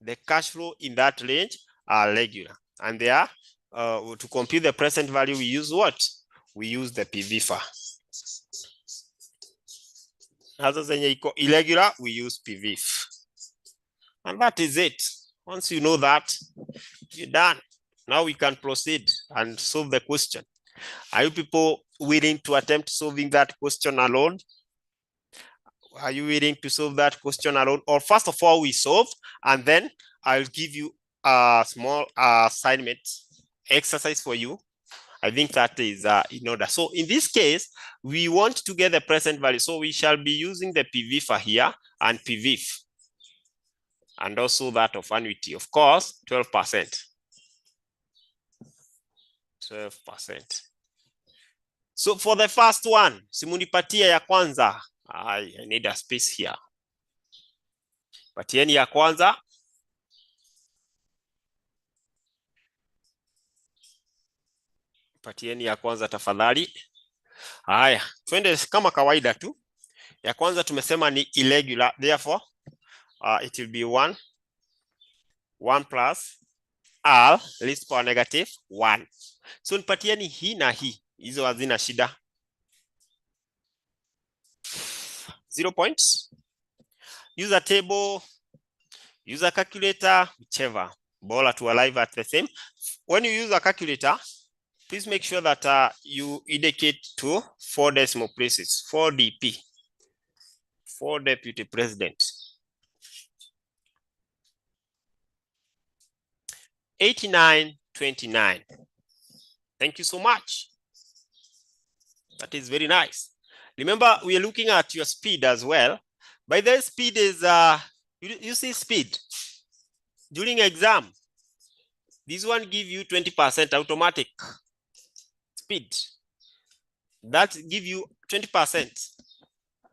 The cash flow in that range are regular, and they are to compute the present value, we use what? We use the PVFA. Hasa zenye iko irregular, we use PVF. And that is it. Once you know that, you're done. Now we can proceed and solve the question. Are you people willing to attempt solving that question alone? Are you willing to solve that question alone? Or first of all, we solve, and then I'll give you a small assignment exercise for you. I think that is in order. So in this case, we want to get the present value. So we shall be using the PVFA here and PVF. And also that of annuity, of course, 12%. 12%. So for the first one, simunipatie ya kwanza. I need a space here. Patieni ya kwanza. Patieni ya kwanza tafadhali. Haya, twende kama kawaida tu. Ya kwanza tumesema ni irregular. Therefore, it will be 1 plus R least power negative 1. So nipatieni hii na hii. Hizo hazina shida. 0 points. Use a table, use a calculator, whichever. Bora to arrive at the same. When you use a calculator, please make sure that you indicate to 4 decimal places, 4 DP, 4 deputy president. 8929. Thank you so much. That is very nice. Remember, we are looking at your speed as well. By the way, speed is, you see speed during exam. This one give you 20% automatic speed. That give you 20%,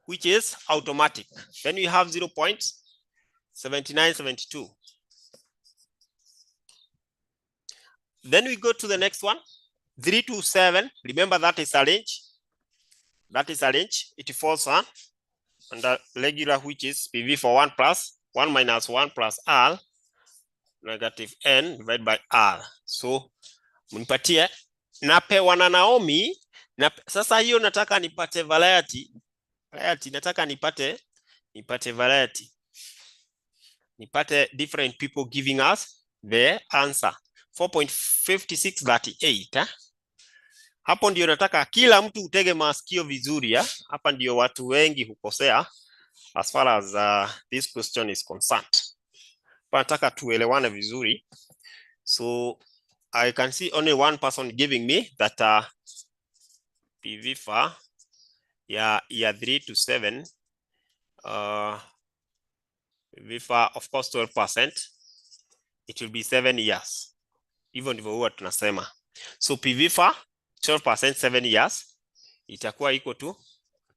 which is automatic. Then we have 0 points, 7972. Then we go to the next one, 3 to 7. Remember that is a range. That is a range. It falls on the regular, which is PV for 1 plus 1 minus 1 plus R negative N divided by R. So munipatie napewa na Naomi na sasa hiyo nataka nipate variety. Nataka nipate variety. Nipate different people giving us the answer. 4.5638. Hapo ndio nataka kila mtu utege masikio vizuri. Hapa ndio watu wengi hukosea as far as this question is concerned. Nataka tuelewane vizuri. So I can see only one person giving me that PVFA ya 3 to 7. PVFA of course 12%. It will be 7 years. Hivyo ndivyo huwa tunasema. So PVFA 12% 7 years itakuwa equal to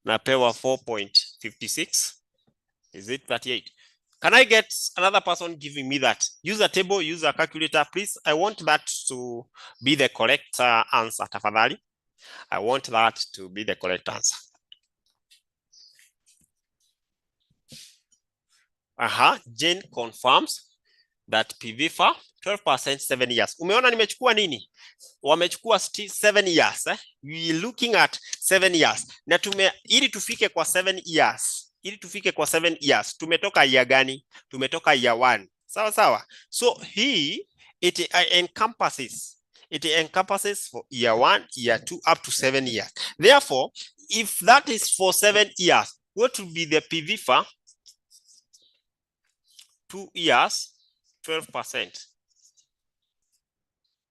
napewa 4.56. Is it 38? Can I get another person giving me that? Use a table, use a calculator, please. I want that to be the correct answer. Tafadhali. I want that to be the correct answer. Jane confirms that PVFA 12% 7 years. Umeona nimechukua nini? Wamechukua 7 years. We looking at 7 years. Na ili tufike kwa 7 years. Ili tufike kwa 7 years. Tumetoka year gani? Tumetoka year 1. Sawa sawa. So hii it encompasses for year 1, year 2 up to 7 years. Therefore, if that is for 7 years, what will be the PVFA? 2 years, 12%.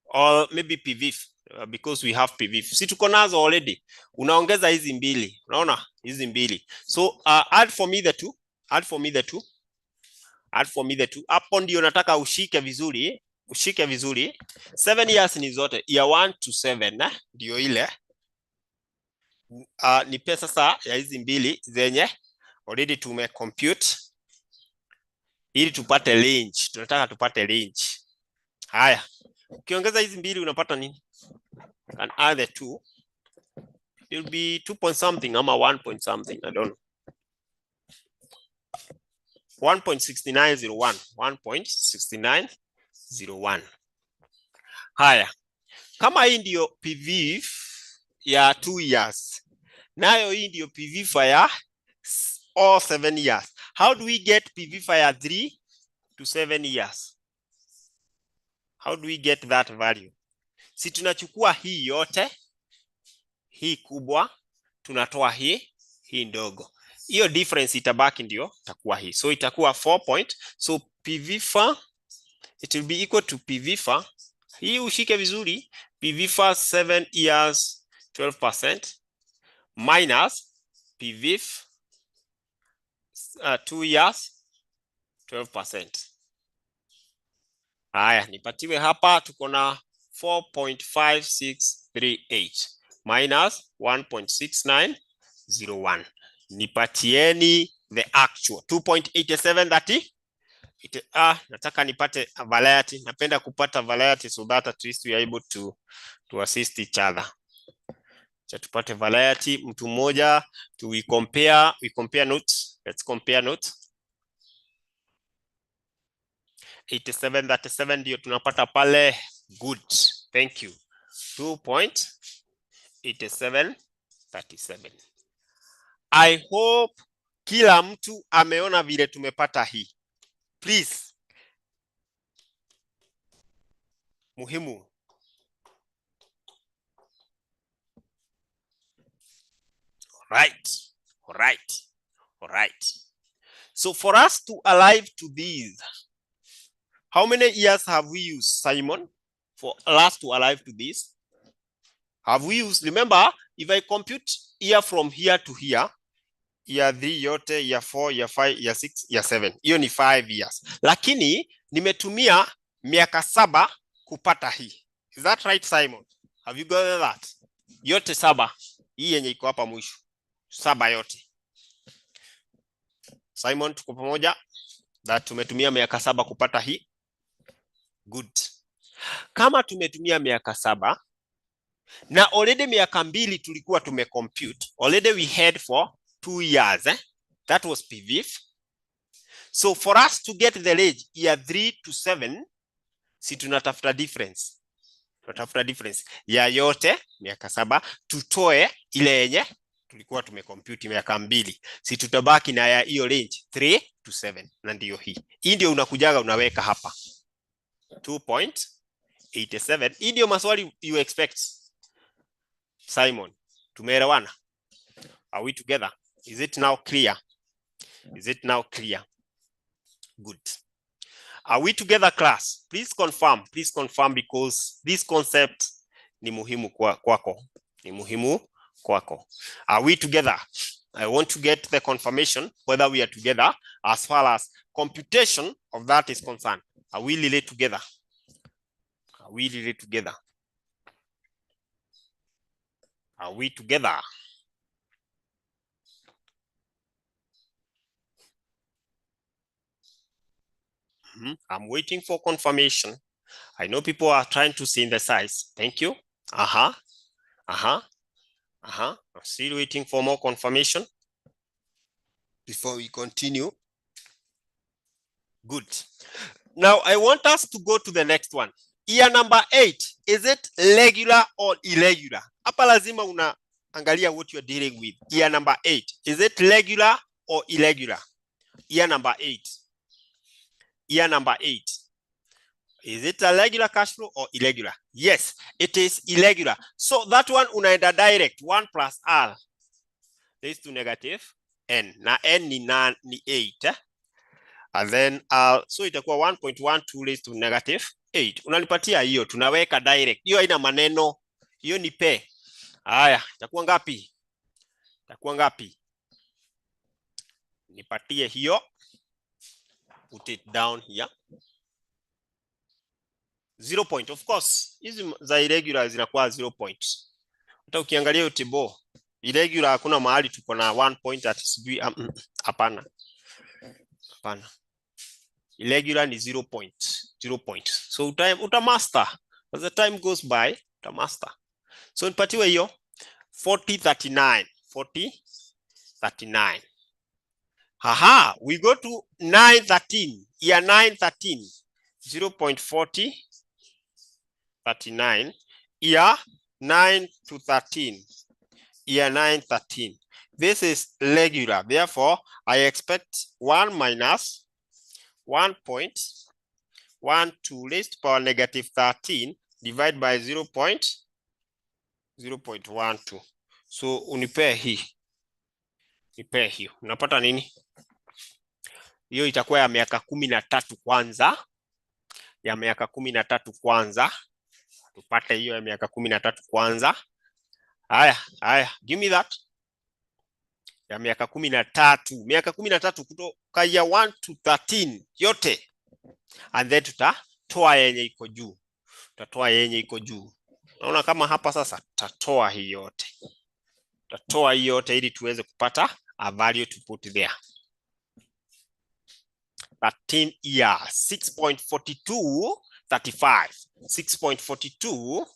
Or maybe PVF, because we have PVF. Si tuko nazo already. Unaongeza hizi mbili. Unaona? Hizi mbili. So add for me the two. Add for me the two. Hapo ndio nataka ushike vizuri. 7 years ni zote. Year 1 to 7. Ndio ile. Nipe sasa ya hizi mbili zenye already tumecompute. Ili tupate range. Tunataka tupate range. Haya. Ukiongeza hizi mbili unapata nini? Can add the two. It will be 2 point something ama 1 point something. I don't know. 1.6901. 1.6901. Haya. Kama hii ndio PVF ya 2 years. Nayo hii ndio PVF ya all 7 years. How do we get PVF ya 3 to 7 years? How do we get that value? Si tunachukua hii yote, hii kubwa, tunatoa hii ndogo. Hiyo difference itabaki ndio itakuwa hii. So itakuwa 4 point. So PVFA, it will be equal to PVFA Hii ushike vizuri. PV first 7 years 12% minus PV 2 years 12%. Haya, nipatiwe hapa tuko na 4.5638 minus 1.6901. Nipatieni the actual 2.8730. Nataka nipate variety. Napenda kupata variety so that at least we are able to assist each other. Cha tupate variety mtu mmoja we compare notes. Let's compare notes. 8737 ndio tunapata pale. Good. Thank you. 2.8737. I hope kila mtu ameona vile tumepata hii. Please. Muhimu. All right. So for us to arrive to these, how many years have we used, Simon, for us to arrive to this? Have we used, remember, if I compute year from here to here, year 3 yote, year 4, year 5, year 6, year 7, hiyo ni 5 years. Lakini nimetumia miaka 7 kupata hii. Is that right, Simon? Have you got that? Yote 7. Hii yenye iko hapa mwisho. 7 yote. Simon, tuko pamoja? That tumetumia miaka 7 kupata hii. Good. Kama tumetumia miaka 7 na already miaka 2 tulikuwa tumecompute. Already we had for 2 years. That was PV. So for us to get the range year 3 to 7, si tunatafuta difference. Tunatafuta difference ya yote miaka 7 tutoe ile yenye tulikuwa tumecompute miaka 2. Si tutabaki na ya hiyo range 3 to 7 na ndio hii. Hii ndio unakujaga unaweka hapa. 2.87. Hii ndio maswali you expect. Simon, tumeelewana? Are we together? Is it now clear? Is it now clear? Good. Are we together, class? Please confirm because this concept ni muhimu kwako. Ni muhimu kwako. Are we together? I want to get the confirmation whether we are together as far as computation of that is concerned. Are we really together? Are we really together? Are we together? I'm waiting for confirmation. I know people are trying to synthesize. Thank you. I'm still waiting for more confirmation before we continue. Good. Now I want us to go to the next one. Year number 8, is it regular or irregular? Hapa lazima unaangalia what you're dealing with. Year number 8, is it regular or irregular? Year number 8. Year number 8. Is it a regular cash flow or irregular? Yes, it is irregular. So that one unaenda direct 1 plus R raised to negative N. Na N ni 8. And then so itakuwa 1.12 raised to negative 8. Unanipatia hiyo, tunaweka direct. Hiyo haina maneno. Hiyo ni pe. Haya, itakuwa ngapi? Itakuwa ngapi? Nipatie hiyo. Put it down here. 0 point, of course. Hizi za irregular zinakuwa 0 point. Hata ukiangalia hiyo table, irregular hakuna mahali tuko na 1 point at sijui hapana. Hapana. Irregular ni 0 point. 0 point. So utamaster. As the time goes by, utamaster. So nipatiwe hiyo 4039. 4039. Aha, we go to 913. Year 913. 0.4039. Year 9 to 13. Year 913. This is regular. Therefore, I expect 1 minus 1.12 raised to power negative 13 divided by 0.12. So unipea hii. Nipea hiyo. Unapata nini? Hiyo itakuwa ya miaka 13 kwanza. Ya miaka 13 kwanza. tupate hiyo ya miaka 13 kwanza. Haya, give me that. Ya miaka 13, miaka 13 kutoka ya 1 to 13 yote, and then tutatoa yenye iko juu, tutatoa yenye iko juu. Naona kama hapa sasa tutatoa hii yote, tutatoa hii yote ili tuweze kupata a value to put there. 13 years, 6.42 35, 6.42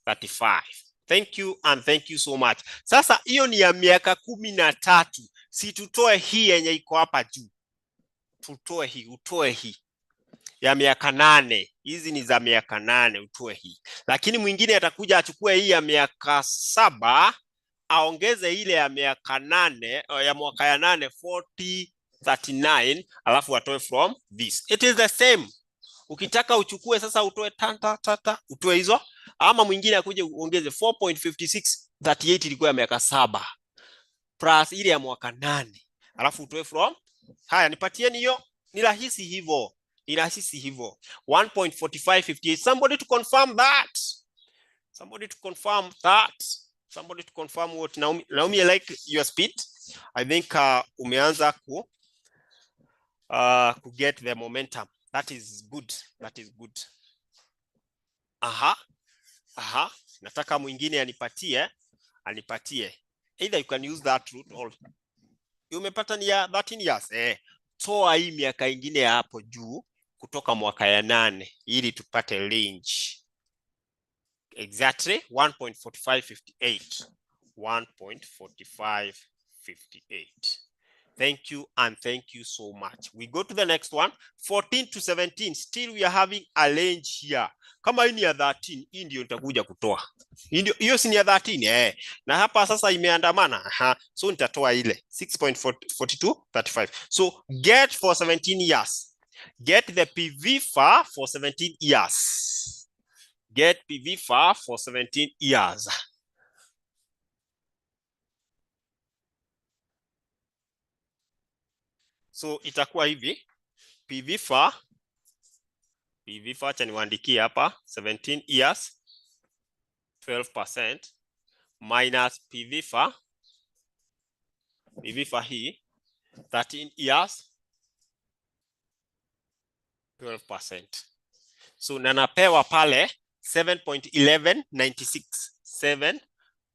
35. Thank you and thank you so much. Sasa hiyo ni ya miaka 13. Si tutoe hii yenye iko hapa juu, tutoe hii, utoe hii ya miaka 8. Hizi ni za miaka 8, utoe hii. Lakini mwingine atakuja achukue hii ya miaka 7, aongeze ile ya miaka 8, ya mwaka ya 8, 40 39, alafu atoe from this. It is the same. Ukitaka uchukue sasa utoe tata utoe hizo, ama mwingine akuje uongeze 4.56 38 ilikuwa ya miaka 7 plus ile ya mwaka 8, alafu utoe from. Haya, nipatieni hiyo. Ni rahisi hivyo. Ni rahisi hivyo. 1.4558. Somebody to confirm that. Somebody to confirm that. Somebody to confirm what Naomi, I like your speed. I think umeanza ku get the momentum. That is good. That is good. Aha. Nataka mwingine anipatie. Either you can use that route or umepata ni ya 13 years. Toa hii miaka ingine ya hapo juu kutoka mwaka ya 8 ili tupate range. Exactly 1.4558. 1.4558. Thank you and thank you so much. We go to the next one. 14 to 17. Still we are having a range here. Kama hii ni ya 13, hii ndio nitakuja kutoa. Hiyo si ni ya 13 Na hapa sasa imeandamana. So nitatoa ile 6.42 35. So get for 17 years. Get the PV-FAR for 17 years. Get PV-FAR for 17 years. So itakuwa hivi, PV-FAR acha niwaandikie hapa, 17 years 12% minus PV-FAR hii 13 years 12%. So napewa pale 7.1196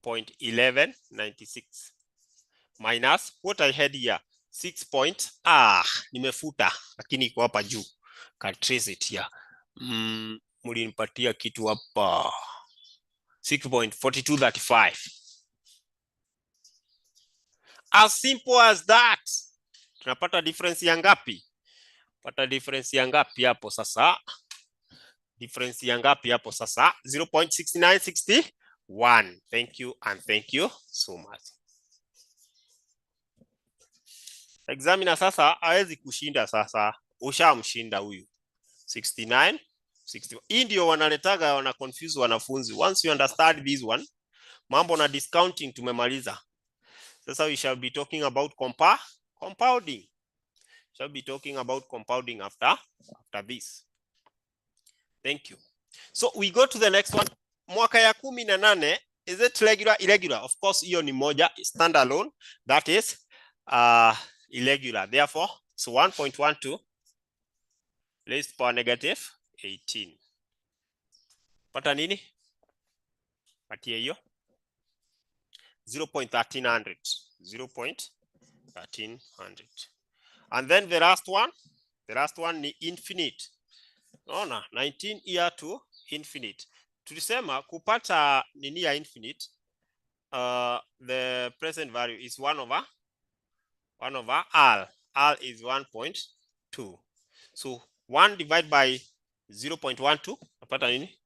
7.1196 minus what I had here 6. Nimefuta lakini iko hapa juu. Can trace it here. Mlinipatia kitu hapa 6.4235. As simple as that. Tunapata difference ya ngapi? Pata difference ya ngapi hapo sasa? Difference ya ngapi hapo sasa? 0.6961. Thank you and thank you so much. Examiner sasa hawezi kushinda sasa. Ushamshinda huyu. 69, 60. Hii ndio wanaletaga wana confuse wanafunzi. Once you understand this one, mambo na discounting tumemaliza. Sasa we shall be talking about compounding. Shall be talking about compounding after this. Thank you. So we go to the next one. Mwaka ya 18, is it regular, irregular? Of course, hiyo ni moja, standalone. That is irregular. Therefore, so 1.12 raised power negative 18. Pata nini? Patia hiyo 0.1300. 0.1300. And then the last one ni infinite. Naona 19 year to infinite. Tulisema kupata nini ya infinite, the present value is 1 over R. R is 1.2. So 1 divided by 0.12 napata nini?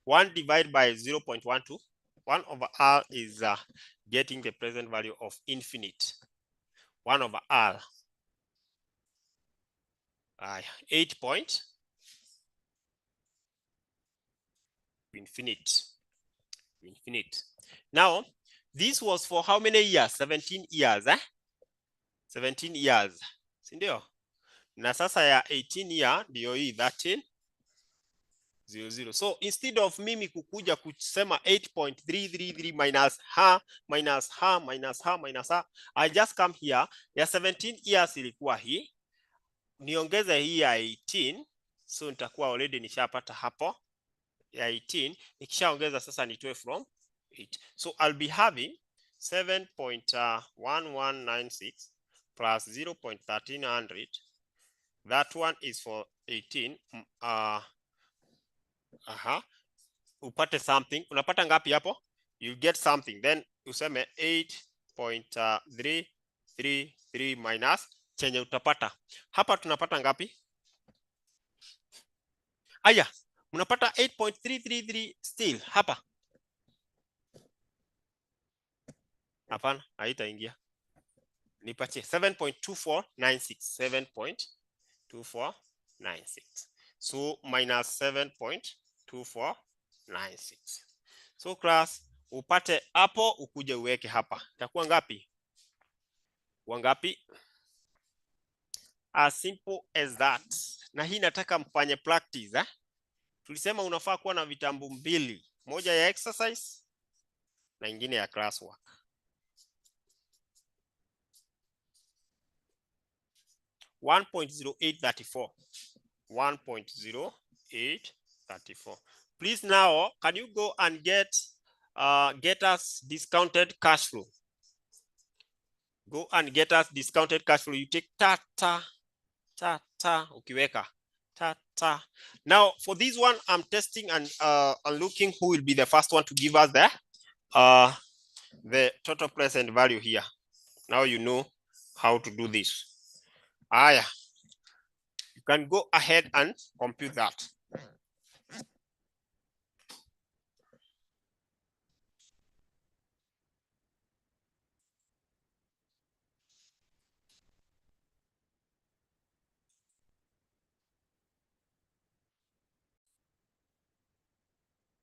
One divided by 0.12. 1 over R is getting the present value of infinite. 1 over R. 8 point infinite. Now, this was for how many years? 17 years, 17 years. Si ndio? Na sasa ya 18 year ndio hii 1300. So instead of mimi kukuja kusema 8.333 minus ha minus ha minus ha minus ha, I just come here ya 17 years ilikuwa hii, niongeze hii ya 18, so nitakuwa already nishapata hapo ya 18, nikishaongeza sasa nitoe from 8. So I'll be having 7.1196 plus 0.1300. That one is for 18. Upate something. Unapata ngapi hapo? You get something. Then useme 8.333 minus chenye utapata. Hapa tunapata ngapi? Aya, unapata 8.333 still hapa. Hapana, haitaingia. Nipatie 7.2496. 7.2496. So minus 7.2496. So class, upate hapo ukuje uweke hapa. Itakuwa ngapi? Wangapi? As simple as that. Na hii nataka mfanye practice, Tulisema unafaa kuwa na vitambu mbili, moja ya exercise na ingine ya classwork. 1.0834. 1.0834. Please now, can you go and get us discounted cash flow? Go and get us discounted cash flow. You take tata, ukiweka tata. Now for this one, I'm testing and looking who will be the first one to give us the total present value here. Now you know how to do this. Aya, you can go ahead and compute that.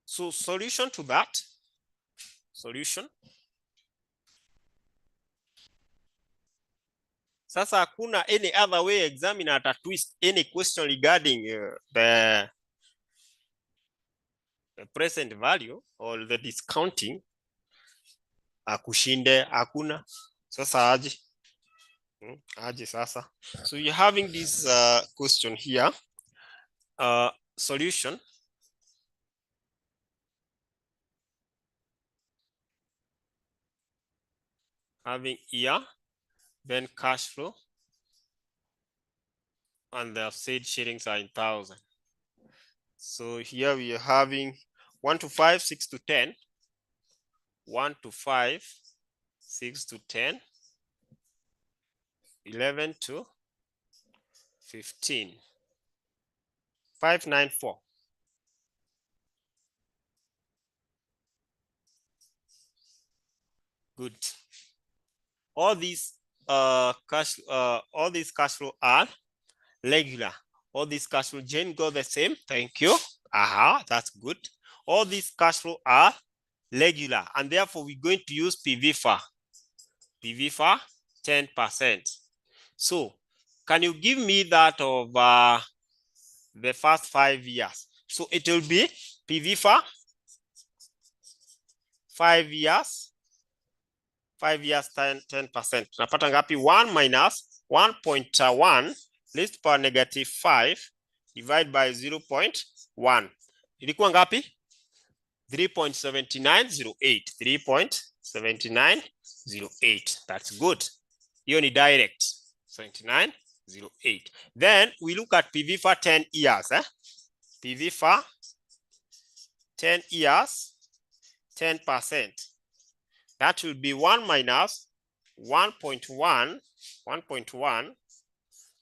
So solution to that, Sasa hakuna any other way examiner ata twist any question regarding the present value or the discounting. Akushinde, hakuna. Sasa aje sasa. So you're having this question here. Solution. Having here, then cash flow, and the said shillings are in 1,000. So here we are having 1 to 5, 6 to 10, 1 to 5, 6 to 10, 11 to 15, 594. Good. All these cash flow are regular. All these cash flow Jane go the same. Thank you. That's good. All these cash flow are regular, and therefore we're going to use PVFA. PVFA 10%. So can you give me that of the first 5 years? So it will be PVFA 5 years. 5 years 10%. Napata ngapi? 1 minus 1.1 raised to power negative 5 divided by 0.1. Ilikuwa ngapi? 3.7908. 3.7908. That's good. Hiyo ni direct. 7908. Then we look at PVFA 10 years. PVFA 10 years, 10%. That will be 1 minus 1.1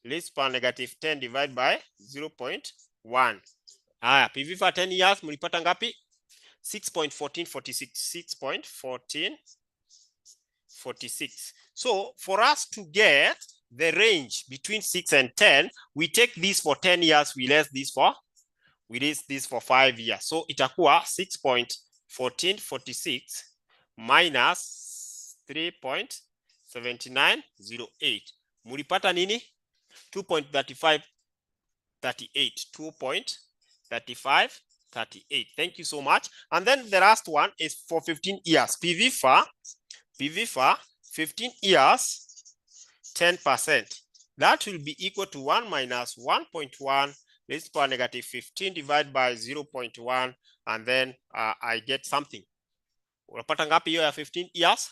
raised to power negative 10 divided by 0.1. PVFA 10 years mulipata ngapi? 6.1446. 6.1446. So for us to get the range between 6 and 10, we take this for 10 years, we less this for 5 years. So itakuwa 6.1446 minus 3.7908. Mulipata nini? 2.3538. 2.3538. Thank you so much. And then the last one is for 15 years. PV for 15 years, 10%. That will be equal to 1 minus 1.1 raised to the power negative 15 divided by 0.1, and then I get something. Unapata ngapi hiyo ya 15 years?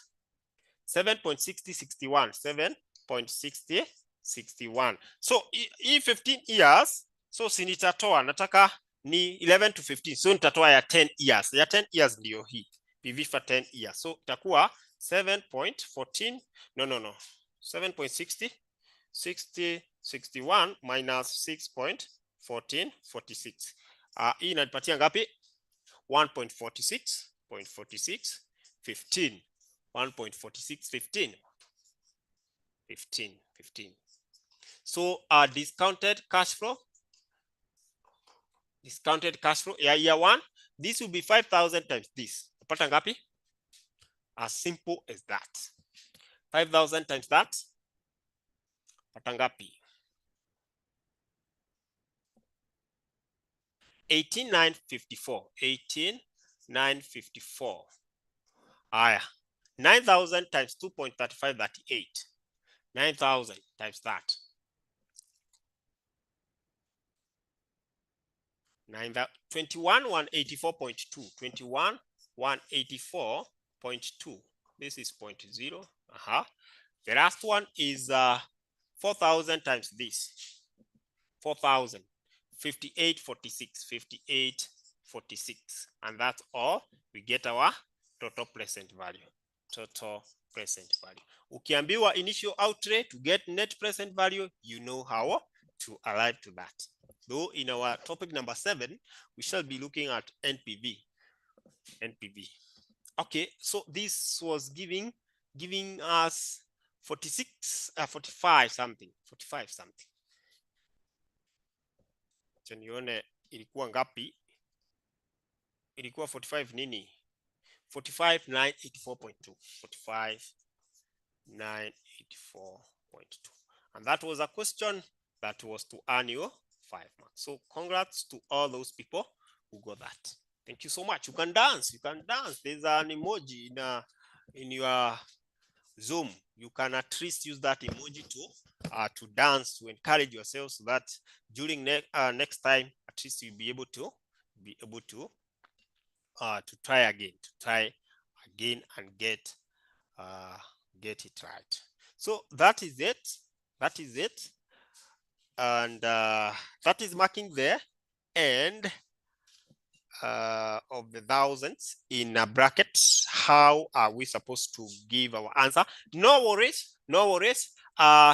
7.6061. 7.6061. So hii 15 years, so si nitatoa, nataka ni 11 to 15, so nitatoa ya 10 years. Ya 10 years ndio hii PV for 10 years, so itakuwa 7.14, no 7.61 minus 6.1446. Hii inanipatia ngapi? 1.46, 15. 1.46, 15. So discounted cash flow, year one, this will be 5,000 times this. Upata ngapi? As simple as that. 5,000 times that. Upata ngapi? 18,954. 18,954. Aya. 9,000 times 2.3538. 9,000 times that. 21,184.2. 21,184.2. This is 0.0. The last one is 4,000 times this. 4,000. 58.46. 58.46. And that's all. We get our total present value. Total present value. Ukiambiwa initial outlay to get net present value, you know how to arrive to that. Though in our topic number 7, we shall be looking at NPV. Okay, so this was giving us 45 something. Nione ilikuwa ngapi? Ilikuwa 45 nini? 45,984.2. 45,984.2. And that was a question that was to earn you 5 marks. So congrats to all those people who got that. Thank you so much. You can dance. There's an emoji in your Zoom. You can at least use that emoji to dance, to encourage yourself, so that during next time, at least you'll be able to try again, and get it right. So that is it. And that is marking the end of the thousands in a bracket. How are we supposed to give our answer? No worries.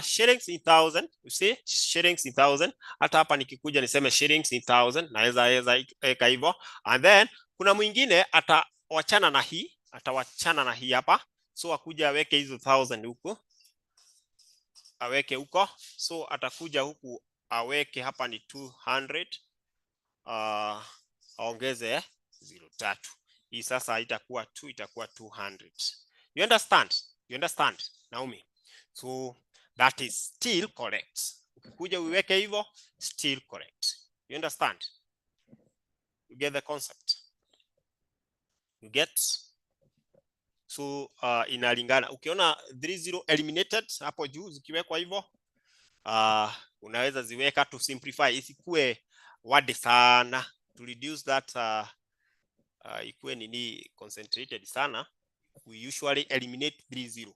Shillings in thousand. You see, shillings in thousand. Hata hapa nikikuja niseme shillings in thousand, naweza eka hivyo. And then kuna mwingine atawachana na hii hapa, so akuja aweke hizo 1000 huku, aweke huko. So atakuja huku aweke hapa ni 200, aongeze 0.3. Hii sasa itakuwa 2, itakuwa 200. You understand Naomi? So that is still correct. Ukikuja uweke hivyo, still correct. You understand? You get the concept? You get? So inalingana. Ukiona 30 eliminated hapo juu zikiwekwa hivyo, unaweza ziweka to simplify, isikue wide sana, to reduce that ikuwe nini concentrated sana. We usually eliminate 30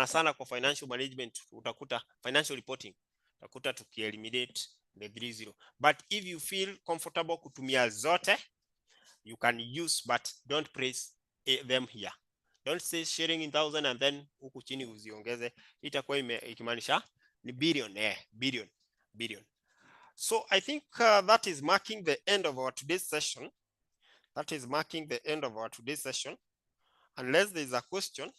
sana kwa financial management. Utakuta financial reporting, utakuta tukieliminate the 30. But if you feel comfortable kutumia zote, you can use, but don't place them here. Don't say sharing in thousand and then huku chini uziongeze, itakuwa ikimaanisha ni billion. So I think that is marking the end of our today's session. Unless there is a question,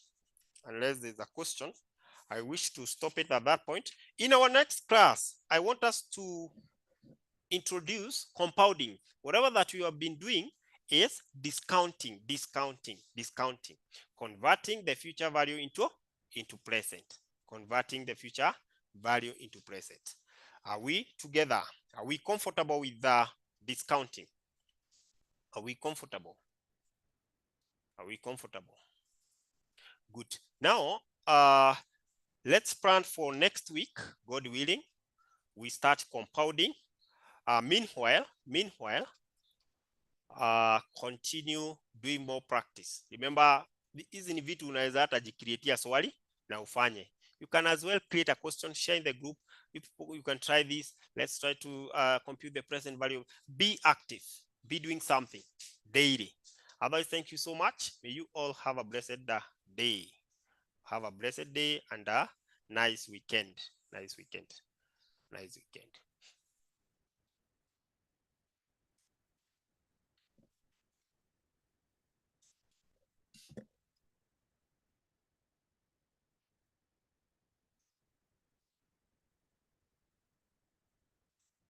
I wish to stop it at that point. In our next class, I want us to introduce compounding. Whatever that we have been doing is discounting. converting the future value into present. Converting the future value into present. Are we together? Are we comfortable with the discounting? Are we comfortable? Are we comfortable? Good. Now, let's plan for next week, God willing. We start compounding. Meanwhile, continue doing more practice. Remember, hizi ni vitu unaweza hata jikreatia swali na ufanye. You can as well create a question, share in the group. If you can try this, let's try to compute the present value. Be active, be doing something daily. Otherwise, thank you so much. May you all have a blessed day. Have a blessed day and a nice weekend. Nice weekend.